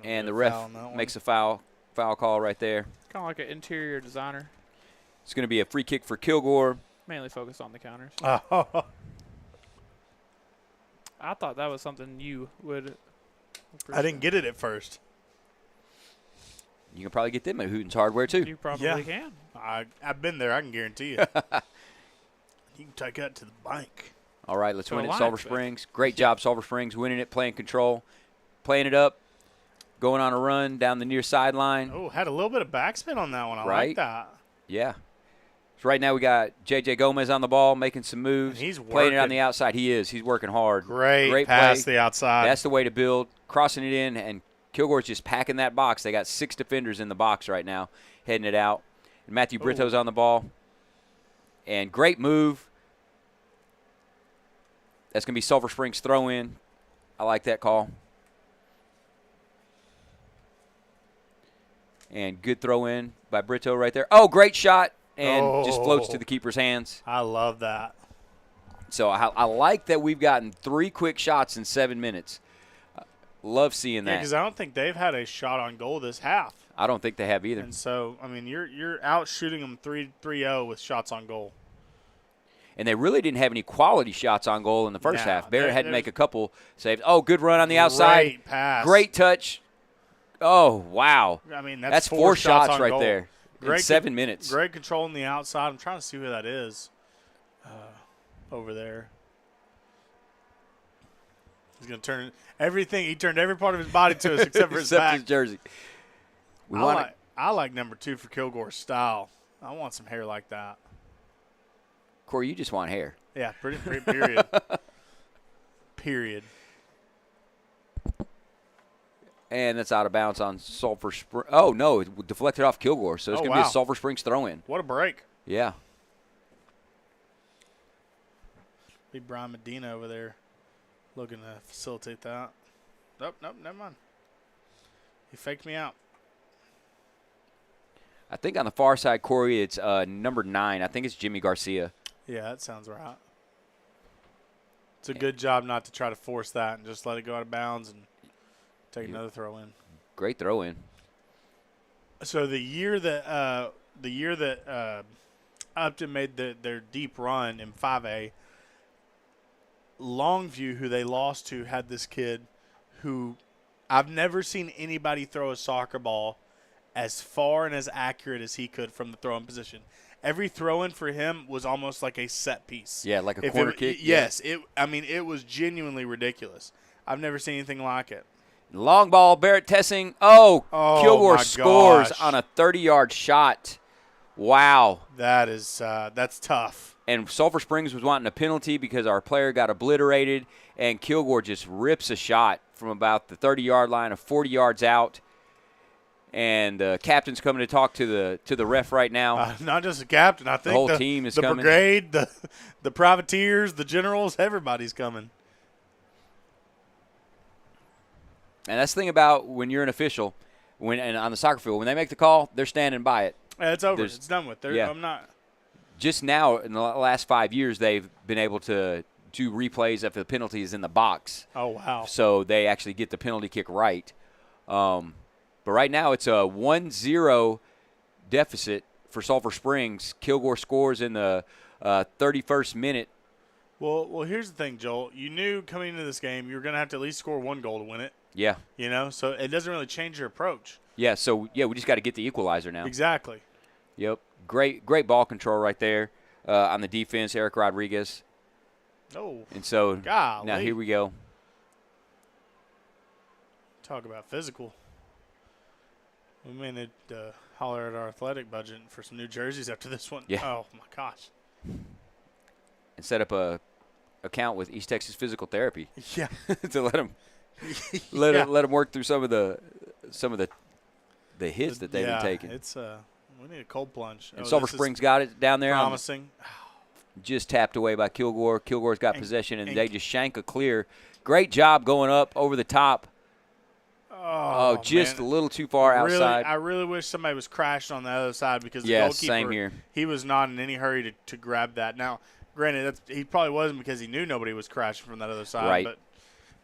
And the ref makes a foul call right there. Kind of like an interior designer. It's going to be a free kick for Kilgore. Mainly focused on the counters. Oh. I thought that was something you would appreciate. I didn't get it at first. You can probably get them at Hooten's Hardware, too. You probably can. I've been there. I can guarantee you. You can take that to the bank. All right, let's win it, Sulphur Springs. Great job, Sulphur Springs, winning it, playing control, playing it up, going on a run down the near sideline. Oh, had a little bit of backspin on that one. I like that. Yeah. So right now we got J.J. Gomez on the ball, making some moves. And he's playing it on the outside. He is. He's working hard. Great pass play. The outside. That's the way to build. Crossing it in, and Kilgore's just packing that box. They got 6 defenders in the box right now, heading it out. And Matthew Brito's on the ball. And great move. That's going to be Sulphur Springs throw-in. I like that call. And good throw-in by Brito right there. Oh, great shot. And just floats to the keeper's hands. I love that. So I like that we've gotten 3 quick shots in 7 minutes. Love seeing that. Yeah, because I don't think they've had a shot on goal this half. I don't think they have either. And so, I mean, you're out shooting them 3-0 with shots on goal. And they really didn't have any quality shots on goal in the first half. Barrett had to make a couple saves. Oh, good run on the outside. Great pass. Great touch. Oh, wow. I mean, that's 4 shots on right goal. there in 7 minutes. Great control on the outside. I'm trying to see who that is over there. He's going to turn everything. He turned every part of his body to us except for his back. His jersey. I like number 2 for Kilgore's style. I want some hair like that. Korey, you just want hair. Yeah, pretty period. Period. And that's out of bounds on Sulphur Springs. Oh, no, it deflected off Kilgore, so it's going to be a Sulphur Springs throw-in. What a break. Yeah. Big Brian Medina over there looking to facilitate that. Nope, never mind. He faked me out. I think on the far side, Korey, it's number 9. I think it's Jimmy Garcia. Yeah, that sounds right. It's a good job not to try to force that and just let it go out of bounds and take another throw in. Great throw in. So the year that Upton made their deep run in 5A, Longview, who they lost to, had this kid who I've never seen anybody throw a soccer ball as far and as accurate as he could from the throw-in position. Every throw-in for him was almost like a set piece. Yeah, like a corner kick. Yes. It was genuinely ridiculous. I've never seen anything like it. Long ball, Barrett Tessing. Oh, Kilgore my scores gosh. on a 30-yard shot. Wow. That's tough. And Sulphur Springs was wanting a penalty because our player got obliterated, and Kilgore just rips a shot from about the 30-yard line of 40 yards out. And the captain's coming to talk to the ref right now. Not just the captain. I think the whole team is coming. The brigade, the privateers, the generals, everybody's coming. And that's the thing about when you're an official, and on the soccer field, when they make the call, they're standing by it. Yeah, it's over. It's done with. Yeah. I'm not. Just now, in the last 5 years, they've been able to do replays if the penalty is in the box. Oh, wow. So they actually get the penalty kick right. But right now, it's a 1-0 deficit for Sulphur Springs. Kilgore scores in the 31st minute. Well, here's the thing, Joel. You knew coming into this game you were going to have to at least score 1 goal to win it. Yeah. So it doesn't really change your approach. Yeah, so, we just got to get the equalizer now. Exactly. Yep. Great ball control right there on the defense, Eric Rodriguez. Oh. And so golly. Now here we go. Talk about physical. We may need to holler at our athletic budget for some new jerseys after this one. Yeah. Oh, my gosh. And set up a account with East Texas Physical Therapy. Yeah. To let them work through some of the hits that they've been taking. It's we need a cold plunge. And Sulphur Springs got it down there. Promising. Just tapped away by Kilgore. Kilgore's got possession, and they just shank a clear. Great job going up over the top. Oh, just man. a little too far outside. I really wish somebody was crashing on the other side because the goalkeeper, same here. He was not in any hurry to grab that. Now, granted, he probably wasn't because he knew nobody was crashing from that other side. Right.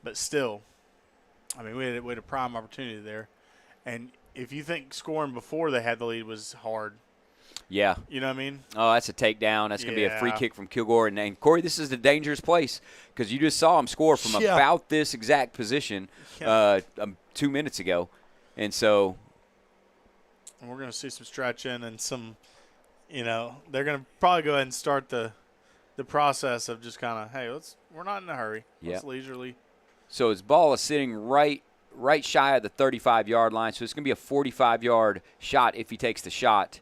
But still, I mean, we had a prime opportunity there. And if you think scoring before they had the lead was hard. Yeah. You know what I mean? Oh, that's a takedown. That's going to be a free kick from Kilgore. And Korey, this is a dangerous place because you just saw him score from about this exact position 2 minutes ago. And so we're going to see some stretching and some, they're going to probably go ahead and start the process of just kind of, hey, we're not in a hurry. Let's leisurely. So his ball is sitting right shy of the 35-yard line. So it's going to be a 45-yard shot if he takes the shot.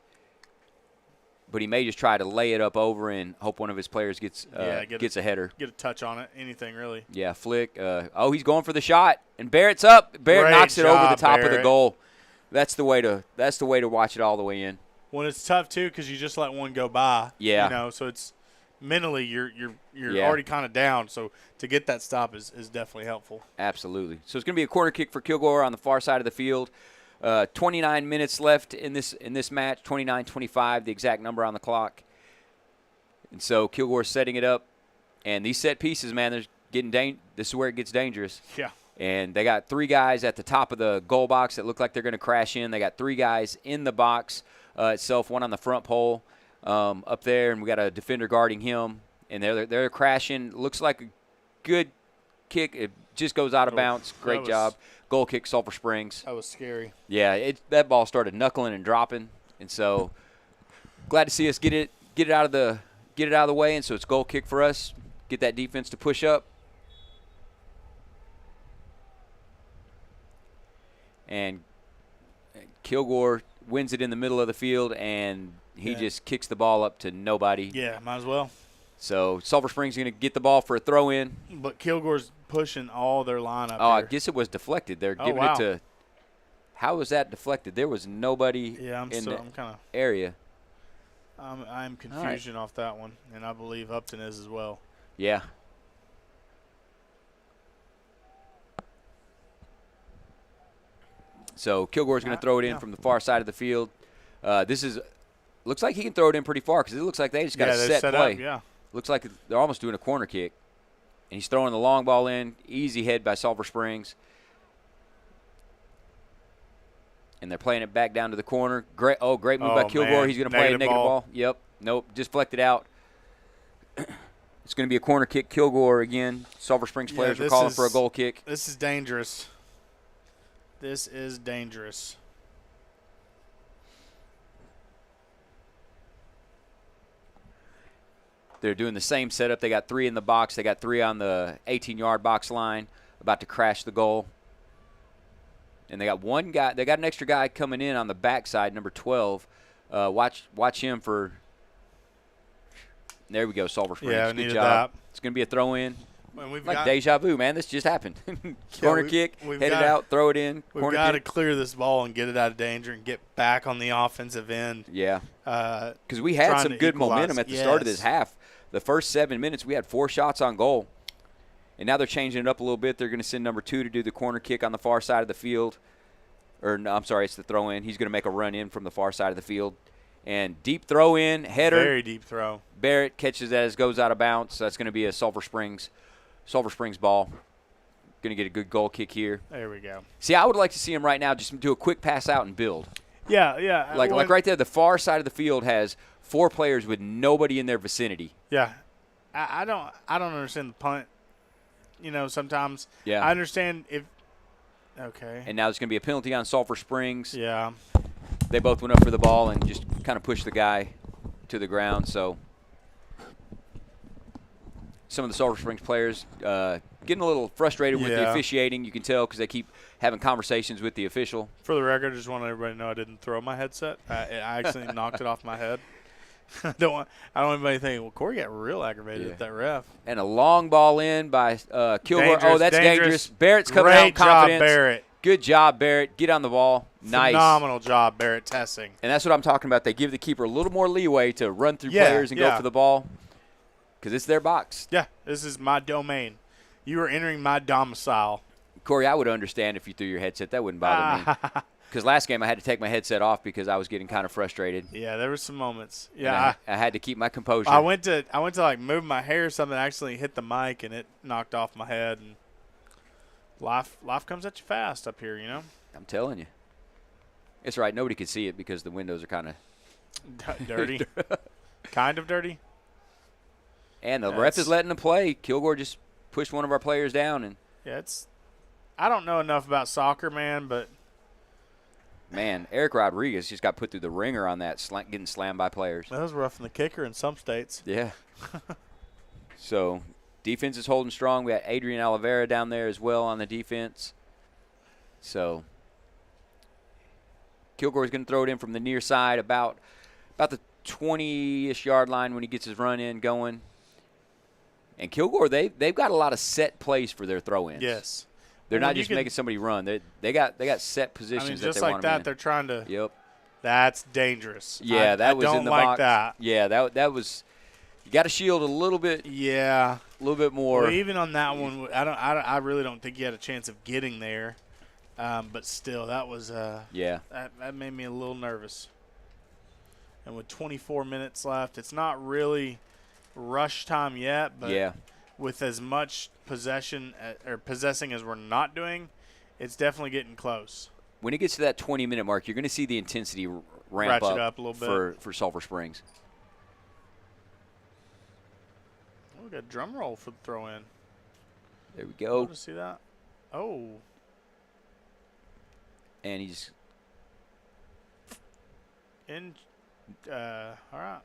But he may just try to lay it up over and hope one of his players gets a header. Get a touch on it, anything really. Yeah, flick. He's going for the shot, and Barrett's up. Barrett knocks it over the top of the goal. That's the way to watch it all the way in. Well, it's tough too because you just let one go by. Yeah. So it's mentally you're already kind of down. So to get that stop is definitely helpful. Absolutely. So it's going to be a corner kick for Kilgore on the far side of the field. 29 minutes left in this match, 29-25, the exact number on the clock. And so Kilgore's setting it up. And these set pieces, man, this is where it gets dangerous. Yeah. And they got 3 guys at the top of the goal box that look like they're going to crash in. They got 3 guys in the box itself, one on the front pole up there, and we got a defender guarding him. and they're crashing. Looks like a good kick. It just goes out of bounds. Great job. Goal kick, Sulphur Springs. That was scary. Yeah, that ball started knuckling and dropping, and so glad to see us get it out of the way. And so it's goal kick for us. Get that defense to push up. And Kilgore wins it in the middle of the field, and he just kicks the ball up to nobody. Yeah, might as well. So Sulphur Springs is going to get the ball for a throw-in. But Kilgore's pushing all their lineup. Oh, I guess it was deflected. They're giving wow. it to – how was that deflected? There was nobody I'm the kinda, area. I'm confusion off that one, and I believe Upton is as well. Yeah. So Kilgore's going to throw it in from the far side of the field. Looks like he can throw it in pretty far because it looks like they just got a set play. Up, yeah. Looks like they're almost doing a corner kick. And he's throwing the long ball in. Easy head by Sulphur Springs. And they're playing it back down to the corner. Great move by Kilgore. Man. He's going to play a negative ball. Yep. Nope. Just deflected out. It's going to be a corner kick. Kilgore again. Sulphur Springs players are calling for a goal kick. This is dangerous. This is dangerous. They're doing the same setup. They got 3 in the box. They got 3 on the 18-yard box line, about to crash the goal. And they got one guy. They got an extra guy coming in on the backside, number 12. Watch him for. There we go, Sulphur Springs. Yeah, good job. It's going to be a throw-in. Like deja vu, man. This just happened. Corner kick, head it out, throw it in. We've got to clear this ball and get it out of danger and get back on the offensive end. Yeah. Because we had some good momentum at the start of this half. The first 7 minutes, we had 4 shots on goal. And now they're changing it up a little bit. They're going to send number 2 to do the corner kick on the far side of the field. Or, no, I'm sorry, it's the throw-in. He's going to make a run in from the far side of the field. And deep throw-in, header. Very deep throw. Barrett catches that as it goes out of bounds. So that's going to be a Sulphur Springs ball. Going to get a good goal kick here. There we go. See, I would like to see him right now just do a quick pass out and build. Yeah. Like right there, the far side of the field has 4 players with nobody in their vicinity. Yeah. I don't understand the punt. You know, sometimes I understand if – okay. And now there's going to be a penalty on Sulphur Springs. Yeah. They both went up for the ball and just kind of pushed the guy to the ground. So some of the Sulphur Springs players getting a little frustrated with the officiating. You can tell because they keep having conversations with the official. For the record, I just want everybody to know I didn't throw my headset. I actually knocked it off my head. I don't want anybody thinking, well, Korey got real aggravated at that ref. And a long ball in by Kilgore. That's dangerous. Barrett's coming out with confidence. Great job, Barrett. Good job, Barrett. Get on the ball. Nice. Phenomenal job, Barrett, testing. And that's what I'm talking about. They give the keeper a little more leeway to run through players and go for the ball because it's their box. Yeah, this is my domain. You are entering my domicile. Korey, I would understand if you threw your headset. That wouldn't bother me. Because last game I had to take my headset off because I was getting kind of frustrated. Yeah, there were some moments. Yeah, I had to keep my composure. I went to like move my hair or something. Actually hit the mic and it knocked off my head. And life comes at you fast up here, you know. I'm telling you, it's right. Nobody could see it because the windows are kind of dirty, kind of dirty. And the ref is letting them play. Kilgore just pushed one of our players down, and I don't know enough about soccer, man, but. Man, Eric Rodriguez just got put through the ringer on that, getting slammed by players. That was roughing the kicker in some states. Yeah. So, defense is holding strong. We got Adrian Oliveira down there as well on the defense. So, Kilgore's going to throw it in from the near side about the 20-ish yard line when he gets his run in going. And Kilgore, they've got a lot of set plays for their throw-ins. Yes. They're not just making somebody run. They got set positions that they want them in. They're trying to. Yep. That's dangerous. Yeah, that was in the box. I don't like that. Yeah, that was. You got to shield a little bit. Yeah. A little bit more. Well, even on that one, I really don't think you had a chance of getting there. But still, that was. That made me a little nervous. And with 24 minutes left, it's not really rush time yet, but with as much possessing as we're not doing, it's definitely getting close. When it gets to that 20-minute mark, you're going to see the intensity ramp up a little bit for Sulphur Springs. we got a drum roll for the throw in. There we go. To see that. Oh. And he's in. All right.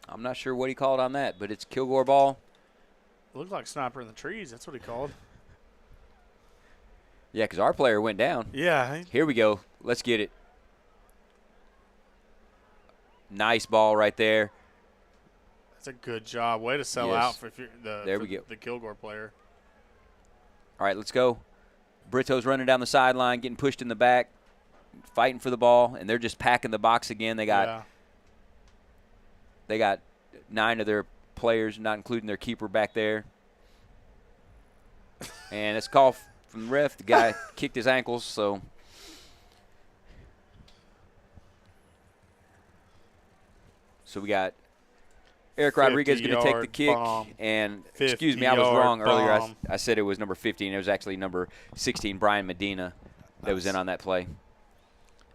I'm not sure what he called on that, but it's Kilgore ball. Looked like sniper in the trees. That's what he called. Yeah, because our player went down. Yeah. Here we go. Let's get it. Nice ball right there. That's a good job. Way to sell Yes. out for the Kilgore player. All right, let's go. Brito's running down the sideline, getting pushed in the back, fighting for the ball, and they're just packing the box again. They got 9 of their players, not including their keeper back there. And it's a call from the ref. The guy kicked his ankles, so. So we got Eric Rodriguez going to take the kick. Bomb. And, excuse me, I was wrong earlier. I said it was number 15. It was actually number 16, Brian Medina, that was in on that play.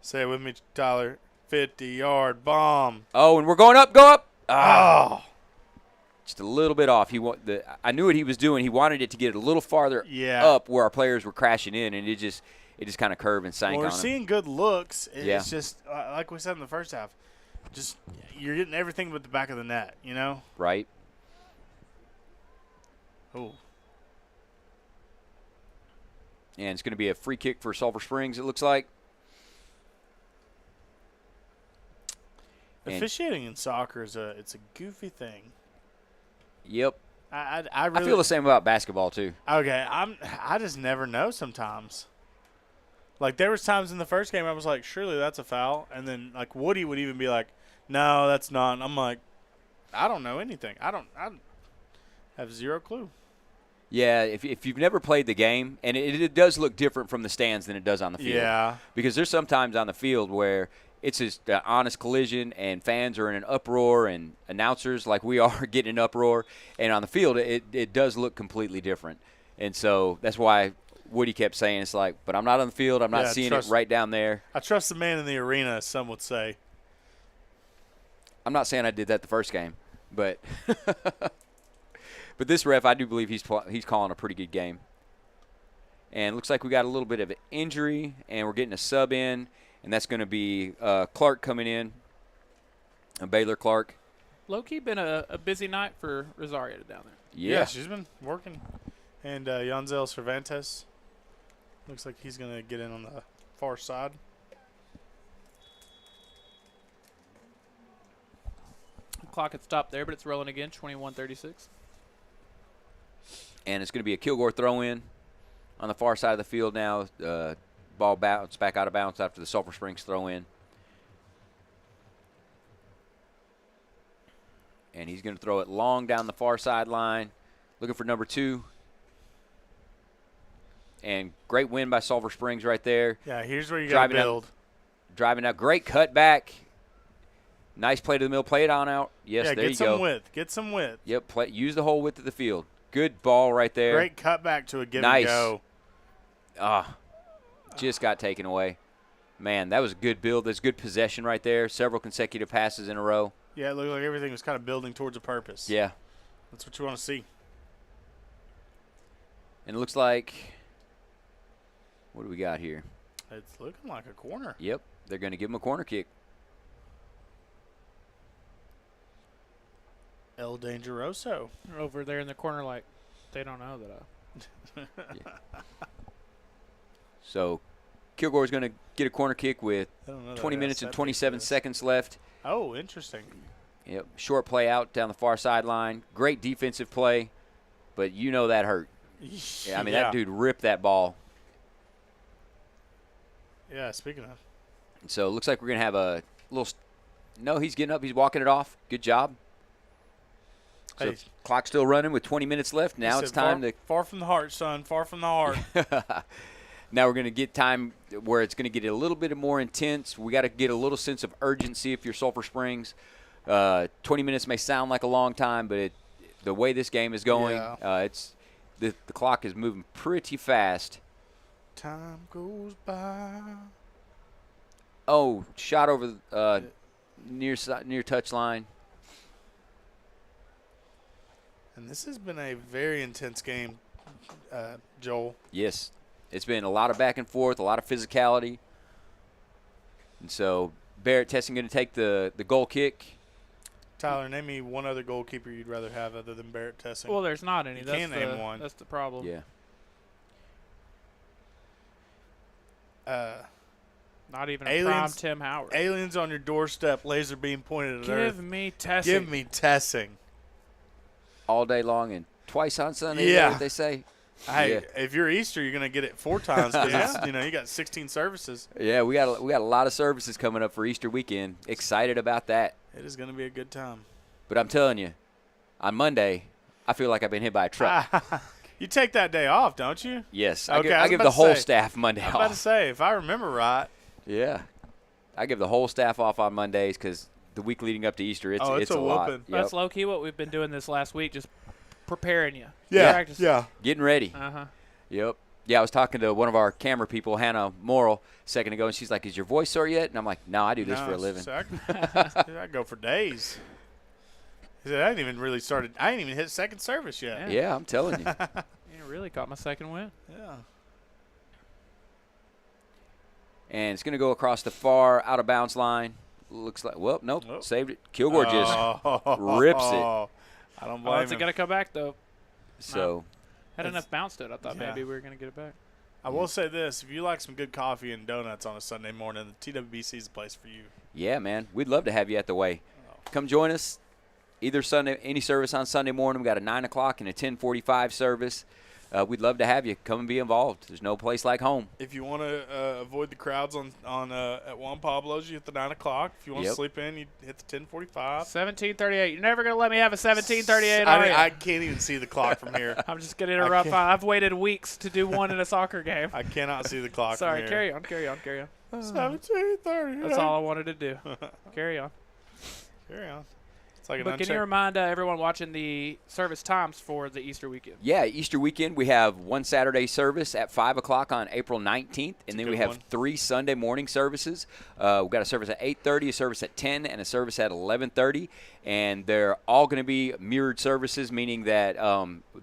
Say it with me, Tyler. 50-yard bomb. Oh, and we're going up. Go up. Oh. Just a little bit off. I knew what he was doing. He wanted it to get a little farther up where our players were crashing in, and it just kind of curved and sank on him. We're seeing good looks. It's just, like we said in the first half, just you're getting everything but the back of the net, you know? Right. Oh. And it's going to be a free kick for Sulphur Springs, it looks like. Officiating in soccer it's a goofy thing. Yep. I really feel the same about basketball too. Okay, I just never know sometimes. Like there was times in the first game I was like, surely that's a foul, and then like Woody would even be like, no, that's not. And I'm like, I don't know anything. I have zero clue. Yeah, if you've never played the game, and it does look different from the stands than it does on the field. Yeah. Because there's sometimes on the field where it's just an honest collision, and fans are in an uproar, and announcers like we are getting an uproar. And on the field, it does look completely different. And so that's why Woody kept saying, it's like, but I'm not on the field. I'm not seeing it right down there. I trust the man in the arena, as some would say. I'm not saying I did that the first game, but but this ref, I do believe he's calling a pretty good game. And it looks like we got a little bit of an injury, and we're getting a sub in. And that's going to be Clark coming in, Baylor Clark. Low-key been a busy night for Rosario down there. Yeah, she's been working. And Yanzel Cervantes looks like he's going to get in on the far side. The clock had stopped there, but it's rolling again, 21:36. And it's going to be a Kilgore throw-in on the far side of the field now. Ball bounced back out of bounds after the Sulphur Springs throw-in. And he's going to throw it long down the far sideline, looking for number 2. And great win by Sulphur Springs right there. Yeah, here's where you got to build. Driving out. Great cutback. Nice play to the middle. Play it on out. Yes, there you go. Get some width. Get some width. Yep, use the whole width of the field. Good ball right there. Great cutback to a give and go. Just got taken away. Man, that was a good build. That's good possession right there. Several consecutive passes in a row. Yeah, it looked like everything was kind of building towards a purpose. Yeah. That's what you want to see. And it looks like, what do we got here? It's looking like a corner. Yep, they're going to give him a corner kick. El Dangeroso. They're over there in the corner like they don't know that So Kilgore's going to get a corner kick with 20 minutes and 27 seconds left. Oh, interesting. Yep, short play out down the far sideline. Great defensive play, but you know that hurt. I mean, that dude ripped that ball. Yeah, speaking of. So it looks like we're going to have a little – no, he's getting up. He's walking it off. Good job. So clock's still running with 20 minutes left. Now it's time to – Far from the heart, son. Far from the heart. Now we're going to get time where it's going to get a little bit more intense. We got to get a little sense of urgency if you're Sulphur Springs. 20 minutes may sound like a long time, but the way this game is going, it's the clock is moving pretty fast. Time goes by. Oh, shot over near touch line. And this has been a very intense game, Joel. Yes. It's been a lot of back and forth, a lot of physicality. And so Barrett Testing going to take the goal kick. Tyler, name me one other goalkeeper you'd rather have other than Barrett Testing. Well, there's not any. You can't name one. That's the problem. Yeah. Not even a prime Tim Howard. Aliens on your doorstep, laser beam pointed at Earth. Give me Testing. Give me Testing. All day long and twice on Sunday, yeah. What they say. Hey, if you're Easter, you're going to get it 4 times because you got 16 services. Yeah, we got a lot of services coming up for Easter weekend. Excited about that. It is going to be a good time. But I'm telling you, on Monday, I feel like I've been hit by a truck. You take that day off, don't you? Yes. Okay, I give the whole staff Monday off. I was about to say, if I remember right. Yeah. I give the whole staff off on Mondays because the week leading up to Easter, it's a lot. Yep. That's low-key what we've been doing this last week, just preparing you. Yeah. Getting ready. Uh-huh. Yep. Yeah, I was talking to one of our camera people, Hannah Morrill, a second ago, and she's like, "Is your voice sore yet?" And I'm like, "No, I do this for a living." So I go for days. I ain't even really started. I ain't even hit second service yet. Yeah, I'm telling you. You really caught my second win. Yeah. And it's going to go across the far out-of-bounds line. Looks like, well, nope, saved it. Kilgore just rips it. I don't blame him. It's going to come back, though. So. Had enough bounce to it. I thought maybe we were going to get it back. I will say this. If you like some good coffee and donuts on a Sunday morning, the TWBC is the place for you. Yeah, man. We'd love to have you at the Way. Come join us. Either Sunday, any service on Sunday morning. We got a 9 o'clock and a 10:45 service. We'd love to have you. Come and be involved. There's no place like home. If you want to avoid the crowds at Juan Pablo's, you hit the 9 o'clock. If you want to sleep in, you hit the 10:45. 17:38. You're never going to let me have a 17:38. I can't even see the clock from here. I'm just going to interrupt. I've waited weeks to do one in a soccer game. I cannot see the clock Sorry, from here. carry on. 17:30. That's all I wanted to do. Carry on. Like but can you remind everyone watching the service times for the Easter weekend? Yeah, Easter weekend we have one Saturday service at 5 o'clock on April 19th, and then we have 3 Sunday morning services. We've got a service at 8:30, a service at 10, and a service at 11:30, and they're all going to be mirrored services, meaning that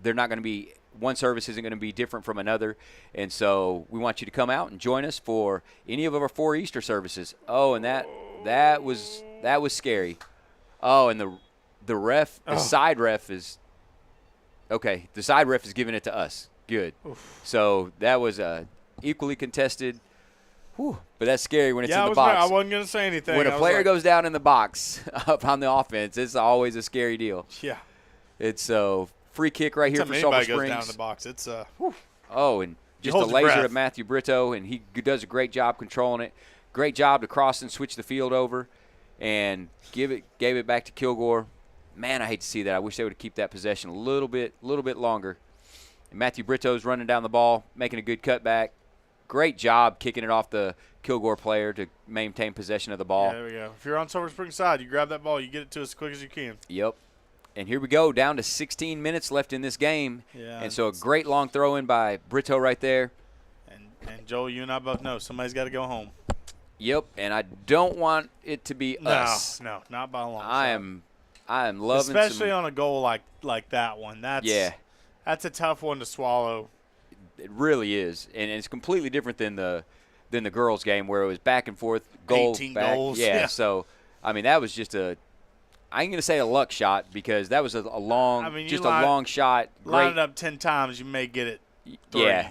they're not going to be one service isn't going to be different from another, and so we want you to come out and join us for any of our 4 Easter services. Oh, and that was scary. Oh, and the ref, the side ref is – okay, the side ref is giving it to us. Good. Oof. So that was equally contested. Whew, but that's scary when it's in the box. I wasn't going to say anything. When a player goes down in the box up on the offense, it's always a scary deal. Yeah. It's a free kick right here for Sulphur Springs. Goes down in the box. It's Oh, and just a laser to Matthew Brito, and he does a great job controlling it. Great job to cross and switch the field over. And gave it back to Kilgore. Man, I hate to see that. I wish they would keep that possession a little bit longer. And Matthew Brito's running down the ball, making a good cutback. Great job kicking it off the Kilgore player to maintain possession of the ball. Yeah, there we go. If you're on Sulphur Springs side, you grab that ball, you get it to us as quick as you can. Yep. And here we go, down to 16 minutes left in this game. Yeah. And so a great long throw in by Brito right there. And Joel, you and I both know somebody's got to go home. Yep, and I don't want it to be us. No, not by a long shot. I am loving, especially on a goal like that one. That's a tough one to swallow. It really is, and it's completely different than the girls' game where it was back and forth, goal, 18 back. goals. Yeah, so I mean that was just I ain't gonna say a luck shot because that was a long, a long shot. Line it up 10 times, you may get it. 3. Yeah.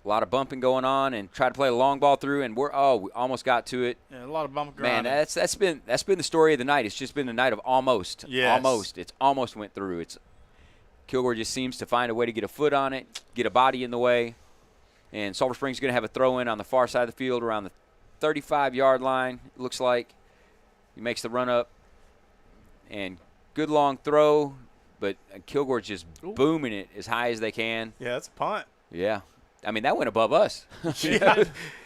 A lot of bumping going on, and try to play a long ball through, and we almost got to it. Yeah, a lot of bumping. Man, that's been the story of the night. It's just been the night of almost. Yes. Almost. It's almost went through. Kilgore just seems to find a way to get a foot on it, get a body in the way, and Sulphur Springs is going to have a throw in on the far side of the field around the 35-yard line. It looks like he makes the run up, and good long throw, but Kilgore's just booming it as high as they can. Yeah, that's a punt. Yeah. I mean, that went above us. Yeah.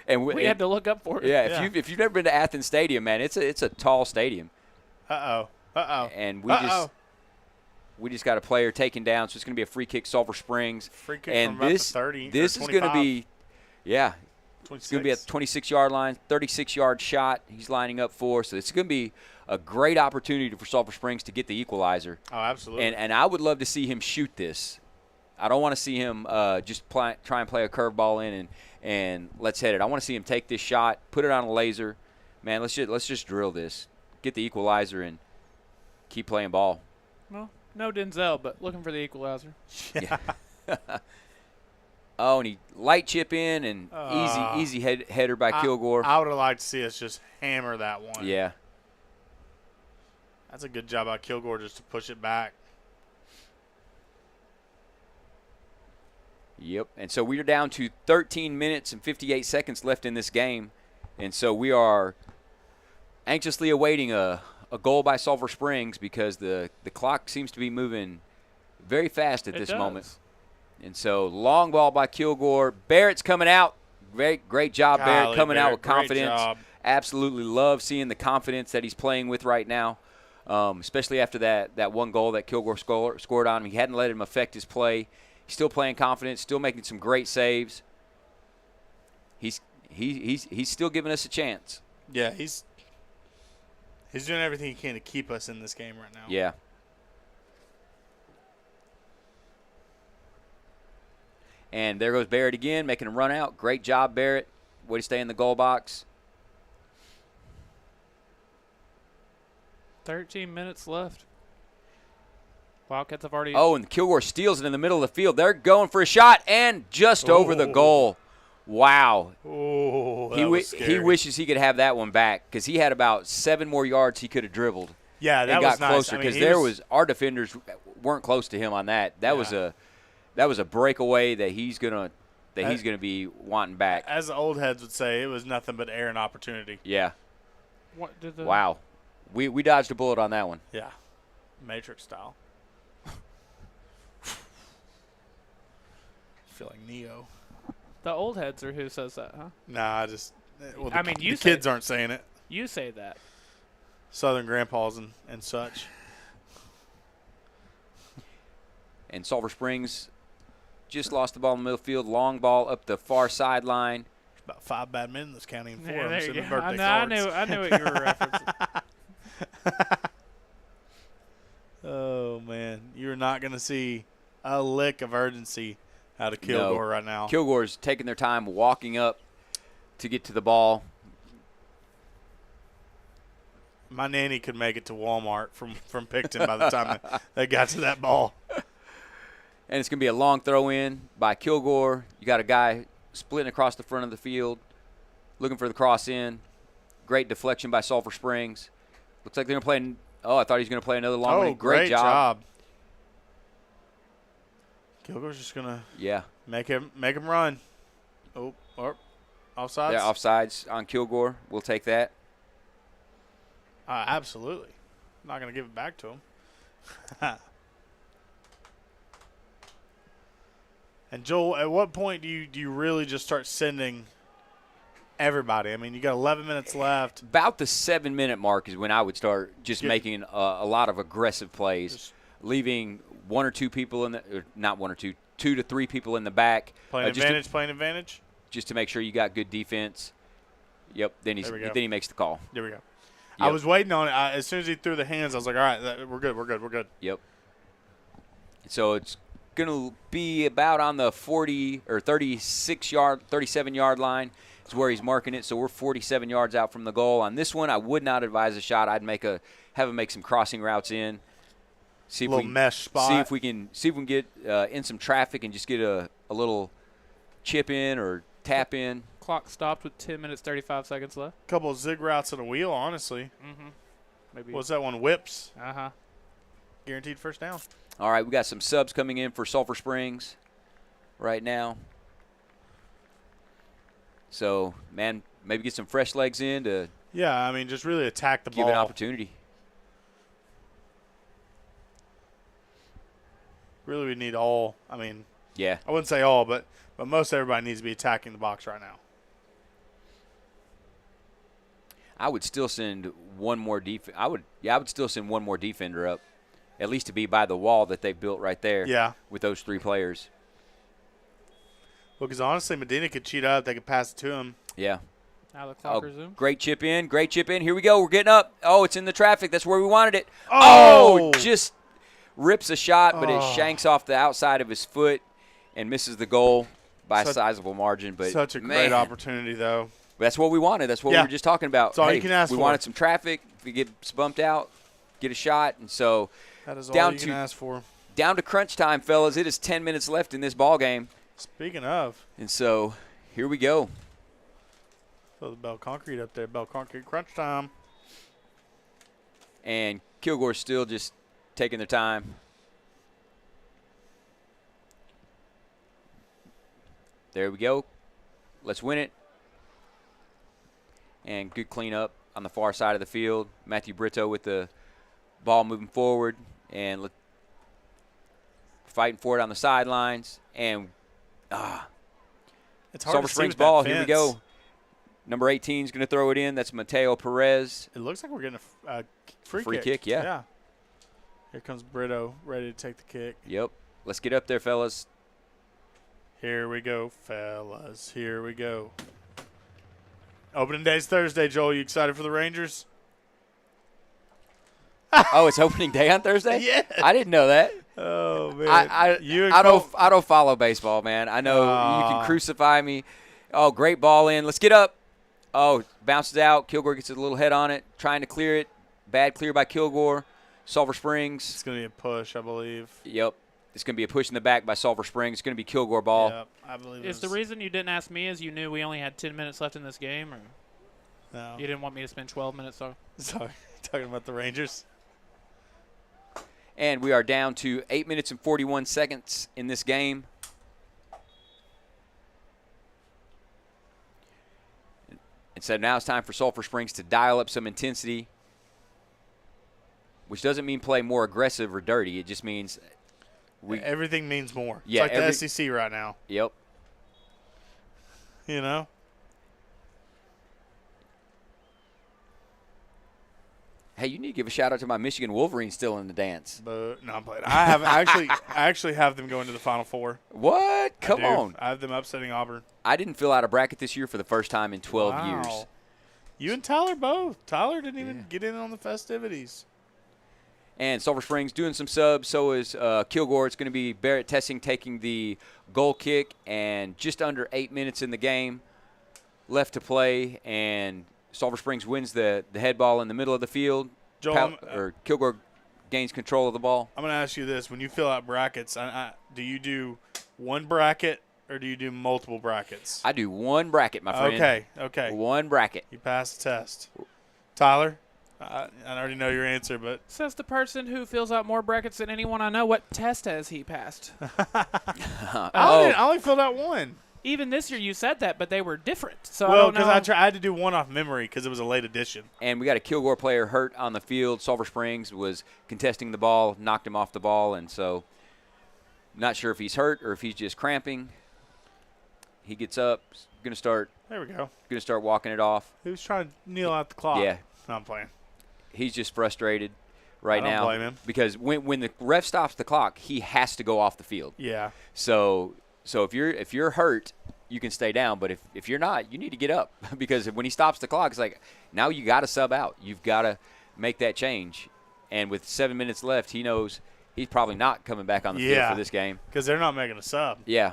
And we had to look up for it. Yeah, if you've never been to Athens Stadium, man, it's a tall stadium. And we just got a player taken down, so it's going to be a free kick, Sulphur Springs. Free kick from about the 30 This or is going to be, It's going to be at the 26-yard line, 36-yard shot he's lining up for. So it's going to be a great opportunity for Sulphur Springs to get the equalizer. Oh, absolutely. And I would love to see him shoot this. I don't want to see him just try and play a curveball in and let's hit it. I want to see him take this shot, put it on a laser. Man, let's just drill this. Get the equalizer and keep playing ball. Well, no Denzel, but looking for the equalizer. Yeah. Oh, and he light chip in and easy header by Kilgore. I would have liked to see us just hammer that one. Yeah. That's a good job by Kilgore just to push it back. Yep. And so we are down to 13 minutes and 58 seconds left in this game. And so we are anxiously awaiting a goal by Sulphur Springs because the clock seems to be moving very fast at this moment. And so long ball by Kilgore. Barrett's coming out. Great job, Barrett, coming out with confidence. Absolutely love seeing the confidence that he's playing with right now, especially after that one goal that Kilgore scored on him. He hadn't let him affect his play. He's still playing confident, still making some great saves. He's still giving us a chance. Yeah, he's doing everything he can to keep us in this game right now. Yeah. And there goes Barrett again, making him run out. Great job, Barrett. Way to stay in the goal box. 13 minutes left. Wildcats have already. Oh, and Kilgore steals it in the middle of the field. They're going for a shot and just over the goal. Wow. Oh, that was scary. He wishes he could have that one back because he had about 7 more yards he could have dribbled. Yeah, that and was got nice. closer because our defenders weren't close to him on that. That was a breakaway that he's gonna be wanting back. As the old heads would say, it was nothing but air and opportunity. Yeah. What did the Wow. We dodged a bullet on that one. Yeah. Matrix style. Feel like Neo. The old heads are who says that, huh? Nah, I just. Well, I mean, the kids aren't saying it. You say that. Southern grandpas and such. And Sulphur Springs just lost the ball in the middle field. Long ball up the far sideline. There's about 5 bad men in this county and 4 Yeah, of them there sending you birthday go. cards. I knew what you were referencing. Oh, man. You're not going to see a lick of urgency out of Kilgore right now. Kilgore's taking their time walking up to get to the ball. My nanny could make it to Walmart from Picton by the time they got to that ball. And it's going to be a long throw in by Kilgore. You got a guy splitting across the front of the field, looking for the cross in. Great deflection by Sulphur Springs. Looks like they're going to play. Oh, I thought he was going to play another long one. Great job. Kilgore's just going to make him run. Oh, or offsides? Yeah, offsides on Kilgore. We'll take that. Absolutely. Not going to give it back to him. And, Joel, at what point do you really just start sending everybody? I mean, you got 11 minutes left. About the 7-minute mark is when I would start just making a lot of aggressive plays, leaving 1 or 2 people in the – not 1 or 2, 2 to 3 people in the back. Playing advantage. Just to make sure you got good defense. Yep, then he makes the call. There we go. Yep. I was waiting on it. As soon as he threw the hands, I was like, all right, we're good. Yep. So it's going to be about on the 40 or 37-yard line is where he's marking it. So we're 47 yards out from the goal. On this one, I would not advise a shot. I'd have him make some crossing routes in. See if little mesh spot. See if we can get in some traffic and just get a little chip in or tap in. Clock stopped with 10 minutes, 35 seconds left. A couple of zig routes and a wheel, honestly. Mm-hmm. Maybe. What's that one? Whips. Uh-huh. Guaranteed first down. All right, we got some subs coming in for Sulphur Springs right now. So, man, maybe get some fresh legs in to just really attack the ball. Give an opportunity. Really, we need all. I wouldn't say all, but most everybody needs to be attacking the box right now. I would still send one more I would still send one more defender up, at least to be by the wall that they built right there. Yeah. With those 3 players. Well, because honestly, Medina could cheat out. They could pass it to him. Yeah. Now the clock resumes. Great chip in. Great chip in. Here we go. We're getting up. Oh, it's in the traffic. That's where we wanted it. Oh! Just rips a shot, but it shanks off the outside of his foot and misses the goal by a sizable margin. But such a great opportunity, though. That's what we wanted. That's what we were just talking about. That's all you can ask for. We wanted some traffic. If we get bumped out, get a shot. And so that is all you can ask for. Down to crunch time, fellas. It is 10 minutes left in this ball game. Speaking of. And so here we go. Throw the Bell Concrete up there. Bell Concrete crunch time. And Kilgore's still just taking their time. There we go. Let's win it. And good cleanup on the far side of the field. Matthew Brito with the ball moving forward and fighting for it on the sidelines. And it's hard Sulphur to Springs see ball. with that Here we fence. go. Number 18 is going to throw it in. That's Mateo Perez. It looks like we're getting a Free kick, yeah. Here comes Brito, ready to take the kick. Yep. Let's get up there, fellas. Here we go, fellas. Here we go. Opening day's Thursday, Joel. You excited for the Rangers? Oh, it's opening day on Thursday? Yeah. I didn't know that. Oh, man. I don't follow baseball, man. I know you can crucify me. Oh, great ball in. Let's get up. Oh, bounces out. Kilgore gets a little head on it, trying to clear it. Bad clear by Kilgore. Sulphur Springs. It's going to be a push, I believe. Yep. It's going to be a push in the back by Sulphur Springs. It's going to be Kilgore ball. Yep, I believe Is the reason you didn't ask me is you knew we only had 10 minutes left in this game? Or no. You didn't want me to spend 12 minutes? Sorry. Talking about the Rangers. And we are down to 8 minutes and 41 seconds in this game. And so now it's time for Sulphur Springs to dial up some intensity, which doesn't mean play more aggressive or dirty. It just means everything means more. Yeah, it's like the SEC right now. Yep. You know? Hey, you need to give a shout out to my Michigan Wolverines still in the dance. But no, I'm playing. I actually have them going to the Final Four. What? Come on. I have them upsetting Auburn. I didn't fill out a bracket this year for the first time in 12 years. You and Tyler both. Tyler didn't even get in on the festivities. And Sulphur Springs doing some subs. So is Kilgore. It's going to be Barrett Tessing taking the goal kick. And just under 8 minutes in the game left to play. And Sulphur Springs wins the head ball in the middle of the field. Kilgore gains control of the ball. I'm going to ask you this. When you fill out brackets, do you do one bracket or do you do multiple brackets? I do one bracket, my friend. Okay. One bracket. You passed the test. Tyler, I already know your answer, but. Says the person who fills out more brackets than anyone I know. What test has he passed? I only filled out one. Even this year you said that, but they were different. So well, because I had to do one off memory because it was a late edition. And we got a Kilgore player hurt on the field. Sulphur Springs was contesting the ball, knocked him off the ball, and so not sure if he's hurt or if he's just cramping. He gets up, going to start. There we go. Going to start walking it off. He was trying to kneel out the clock. Yeah. No, I'm playing. He's just frustrated right now. I don't blame him. Because when the ref stops the clock, he has to go off the field. Yeah. So if you're hurt, you can stay down, but if you're not, you need to get up because when he stops the clock, it's like now you got to sub out. You've got to make that change. And with 7 minutes left, he knows he's probably not coming back on the field for this game. Because they're not making a sub. Yeah.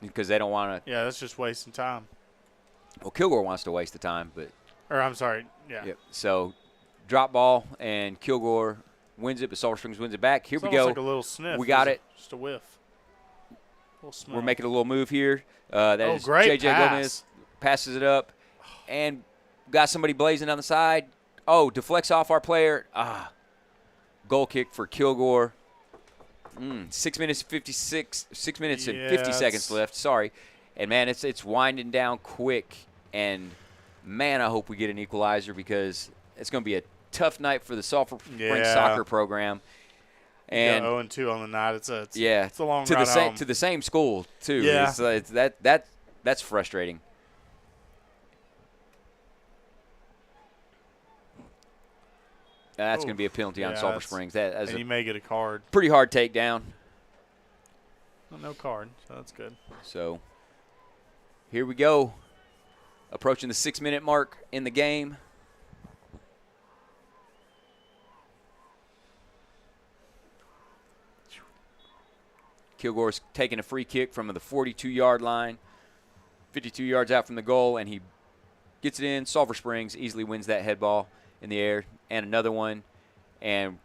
Because they don't want to. Yeah, that's just wasting time. Well, Kilgore wants to waste the time, but. Or I'm sorry. Yeah. Yep. So drop ball and Kilgore wins it, but Sulphur Springs wins it back. Here It's we go. like a little sniff. We got it. Just a whiff. We're making a little move here. That is great J.J. pass. Gomez passes it up and got somebody blazing down the side. Oh, deflects off our player. Goal kick for Kilgore. 6 minutes 56. 6 minutes and 50 seconds left. Sorry, and man, it's winding down quick. And man, I hope we get an equalizer because it's going to be a tough night for the Sulphur Springs soccer program. And 0-2 on the night. It's a long to ride the home. to the same school too. Yeah. It's that's frustrating. That's going to be a penalty on Sulphur Springs. And you may get a card. Pretty hard takedown. Well, no card, so that's good. So Here we go. Approaching the 6-minute mark in the game. Kilgore's taking a free kick from the 42-yard line, 52 yards out from the goal, and he gets it in. Sulphur Springs easily wins that head ball in the air, and another one, and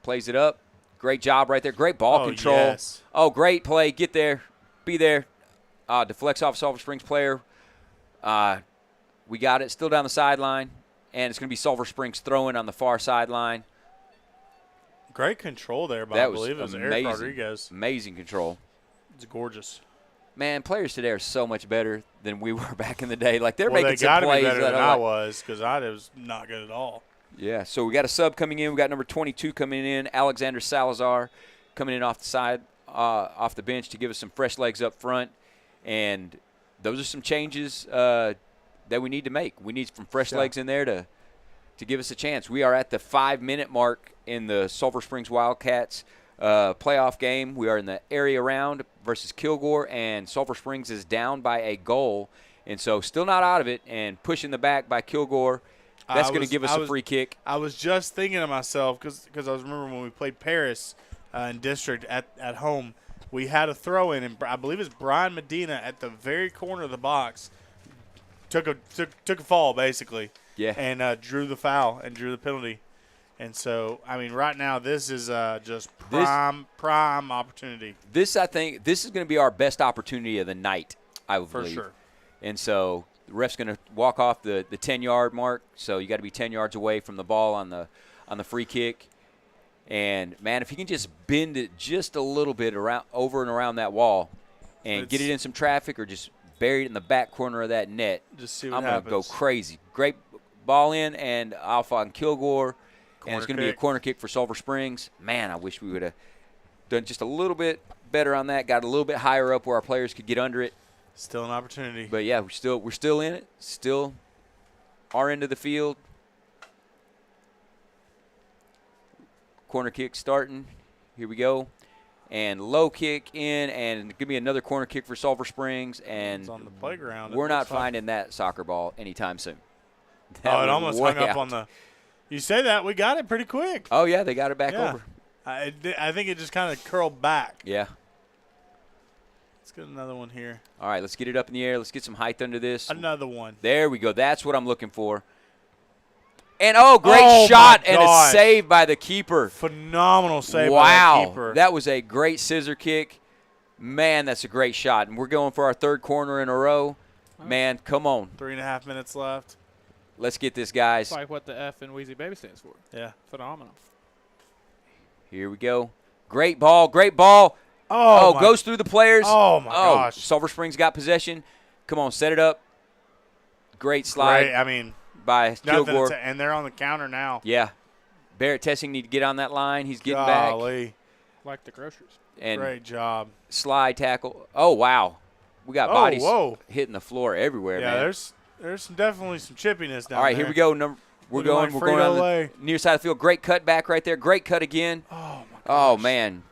plays it up. Great job right there. Great ball control. Yes. Oh, great play. Get there. Be there. Deflects off Sulphur Springs player. We got it. Still down the sideline, and it's going to be Sulphur Springs throwing on the far sideline. Great control there, I believe it was Eric amazing. Rodriguez. Amazing control. It's gorgeous. Man, players today are so much better than we were back in the day. Like, they're Well, making they some gotta plays be better that than are I like, was, because I was not good at all. yeah, so we got a sub coming in. We got number 22 coming in, Alexander Salazar, coming in off the side, off the bench to give us some fresh legs up front. And those are some changes that we need to make. We need some fresh legs in there to give us a chance. We are at the 5-minute mark in the Sulphur Springs Wildcats playoff game. We are in the area round versus Kilgore, and Sulphur Springs is down by a goal. And so still not out of it, and pushing the back by Kilgore. That's going to give us a free kick. I was just thinking to myself, because I was remembering when we played Paris in district at home, we had a throw-in, and I believe it's Brian Medina at the very corner of the box took a fall, basically. Yeah. And drew the foul and drew the penalty. And so, I mean, right now this is just prime opportunity. I think this is going to be our best opportunity of the night, I would believe. For sure. And so the ref's going to walk off the 10-yard mark, so you got to be 10 yards away from the ball on the free kick. And, man, if he can just bend it just a little bit over and around that wall and get it in some traffic or just bury it in the back corner of that net, just see what I'm going to go happens. crazy. Great ball in and off on Kilgore. And it's Corner going to be a kick. corner kick for Sulphur Springs. Man, I wish we would have done just a little bit better on that, got a little bit higher up where our players could get under it. Still an opportunity. But, yeah, we're still in it, still our end of the field. Corner kick starting. Here we go. And low kick in, and give me another corner kick for Sulphur Springs. And It's on the playground. we're not finding that soccer ball anytime soon. It That was almost way hung up out. on the – you say that, we got it pretty quick. Oh, yeah, they got it back Yeah. over. I think it just kind of curled back. Yeah. Let's get another one here. All right, let's get it up in the air. Let's get some height under this. Another one. There we go. That's what I'm looking for. And, great shot and a save by the keeper. Phenomenal save wow. by the keeper. That was a great scissor kick. Man, that's a great shot. And we're going for our third corner in a row. Man, come on. 3.5 minutes left. Let's get this, guys. It's like what the F in Wheezy Baby stands for. Yeah. Phenomenal. Here we go. Great ball. Great ball. Oh, goes through the players. Oh, my gosh. Sulphur Springs got possession. Come on, set it up. Great slide. Great. I mean, by Kilgore. and they're on the counter now. Yeah. Barrett Tessing need to get on that line. He's getting Golly. back. Like the groceries. And great job. Slide tackle. Oh, wow. We got bodies hitting the floor everywhere, yeah, man. there's definitely some chippiness down there. All right, here we go. We're going on the near side of the field. Great cut back right there. Great cut again. Oh, my gosh. Oh, man.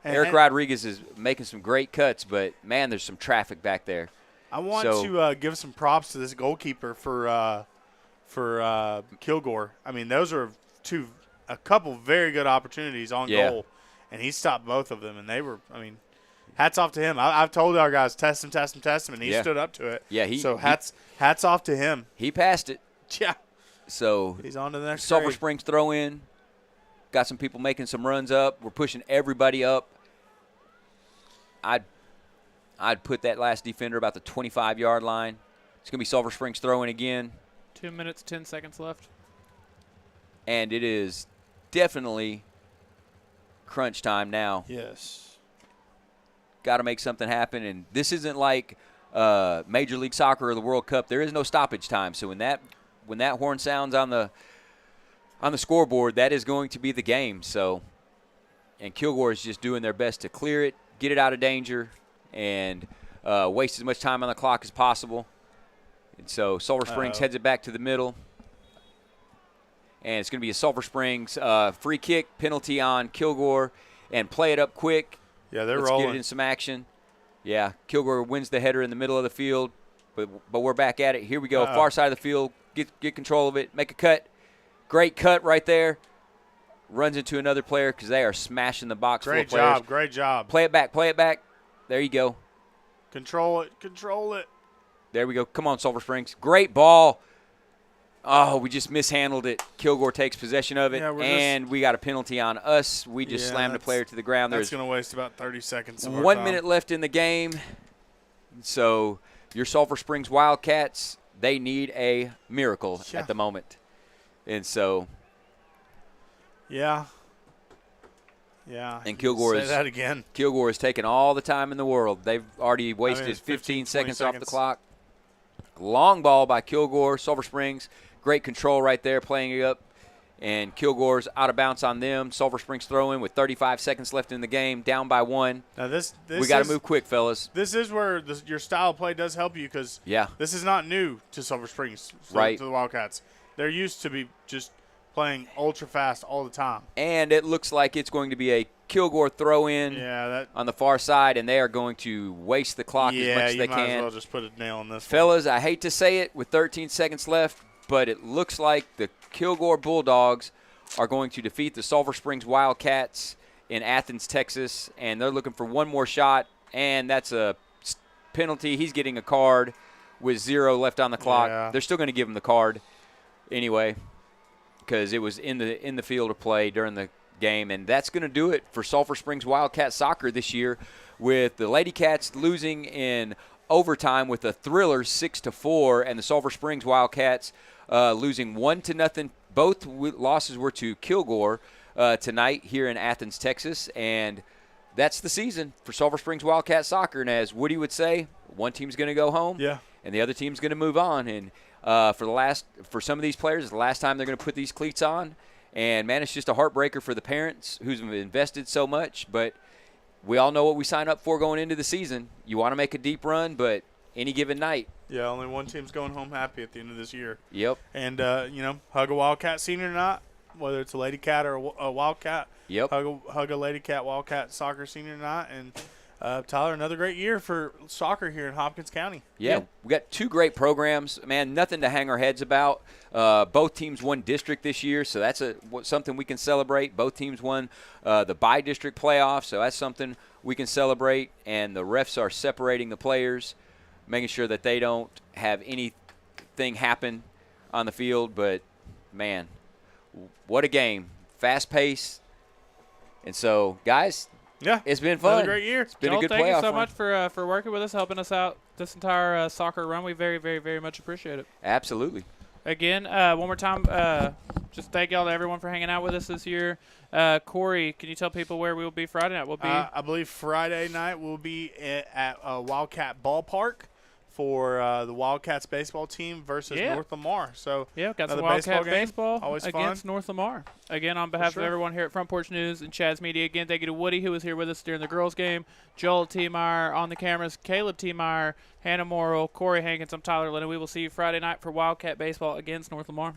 Eric And Rodriguez is making some great cuts, but, man, there's some traffic back there. I want to give some props to this goalkeeper for Kilgore. I mean, those are a couple very good opportunities on goal, and he stopped both of them, and they were, I mean, hats off to him. I've told our guys, test him, and he stood up to it. Yeah, hats off to him. He passed it. Yeah. So he's on to the next Sulphur grade. Springs throw in. Got some people making some runs up. We're pushing everybody up. I'd put that last defender about the 25-yard line. It's going to be Sulphur Springs throwing again. 2 minutes, 10 seconds left. And it is definitely crunch time now. Yes. Got to make something happen. And this isn't like Major League Soccer or the World Cup. There is no stoppage time. So when that horn sounds on the scoreboard, that is going to be the game. So, and Kilgore is just doing their best to clear it, get it out of danger, and waste as much time on the clock as possible. And so Sulphur Springs heads it back to the middle. And it's going to be a Sulphur Springs free kick, penalty on Kilgore, and play it up quick. Yeah, they're Let's rolling. get it in some action. Yeah, Kilgore wins the header in the middle of the field, but we're back at it. Here we go, far side of the field. Get control of it. Make a cut. Great cut right there. Runs into another player because they are smashing the box full of players. Great job. Play it back. There you go. Control it. There we go. Come on, Sulphur Springs. Great ball. Oh, we just mishandled it. Kilgore takes possession of it, and we got a penalty on us. We just slammed a player to the ground. That's going to waste about 30 seconds of our 1 time. minute left in the game. So your Sulphur Springs Wildcats, they need a miracle at the moment. And so. Yeah. And Kilgore say that again. Kilgore has taken all the time in the world. They've already wasted 15 seconds off the clock. Long ball by Kilgore. Sulphur Springs, great control right there, playing it up. And Kilgore's out of bounds on them. Sulphur Springs throw in with 35 seconds left in the game, down by 1. Now this we got to move quick, fellas. This is where your style of play does help you because this is not new to Sulphur Springs, to the Wildcats. They're used to be just playing ultra fast all the time. And it looks like it's going to be a Kilgore throw-in on the far side, and they are going to waste the clock as much as they can. Yeah, you might as well just put a nail on this Fellas, I hate to say it with 13 seconds left, but it looks like the Kilgore Bulldogs are going to defeat the Sulphur Springs Wildcats in Athens, Texas, and they're looking for one more shot, and that's a penalty. He's getting a card with 0 left on the clock. Yeah. They're still going to give him the card anyway because it was in the field of play during the game, and that's going to do it for Sulphur Springs Wildcat soccer this year, with the Lady Cats losing in overtime with a thriller 6-4, and the Sulphur Springs Wildcats losing 1-0. Both losses were to Kilgore tonight here in Athens, Texas, and that's the season for Sulphur Springs Wildcat soccer. And as Woody would say, one team's going to go home, and the other team's going to move on. And for some of these players, it's the last time they're going to put these cleats on. And, man, it's just a heartbreaker for the parents who's invested so much. But we all know what we sign up for going into the season. You want to make a deep run, but any given night. Yeah, only one team's going home happy at the end of this year. Yep. And, hug a Wildcat senior or not, whether it's a Lady Cat or a Wildcat. Yep. Hug a Lady Cat, Wildcat soccer senior or not. And, Tyler, another great year for soccer here in Hopkins County. Yeah, we got 2 great programs. Man, nothing to hang our heads about. Both teams won district this year, so that's something we can celebrate. Both teams won the by-district playoff, so that's something we can celebrate. And the refs are separating the players, making sure that they don't have anything happen on the field. But, man, what a game. Fast pace. And so, guys, it's been fun. Another great year. It's been Joel, a good thank playoff you so run. much for working with us, helping us out this entire soccer run. We very, very, very much appreciate it. Absolutely. Again, one more time, just thank y'all to everyone for hanging out with us this year. Korey, can you tell people where we will be Friday night? We'll be I believe Friday night we'll be at Wildcat Ballpark for the Wildcats baseball team versus North Lamar. So got some Wildcat baseball always against fun. North Lamar. Again, on behalf of everyone here at Front Porch News and Chad's Media, again, thank you to Woody, who was here with us during the girls' game, Joel Tiemeyer on the cameras, Caleb Tiemeyer, Hannah Morrill, Korey Hankins. I'm Tyler Lennon. We will see you Friday night for Wildcat baseball against North Lamar.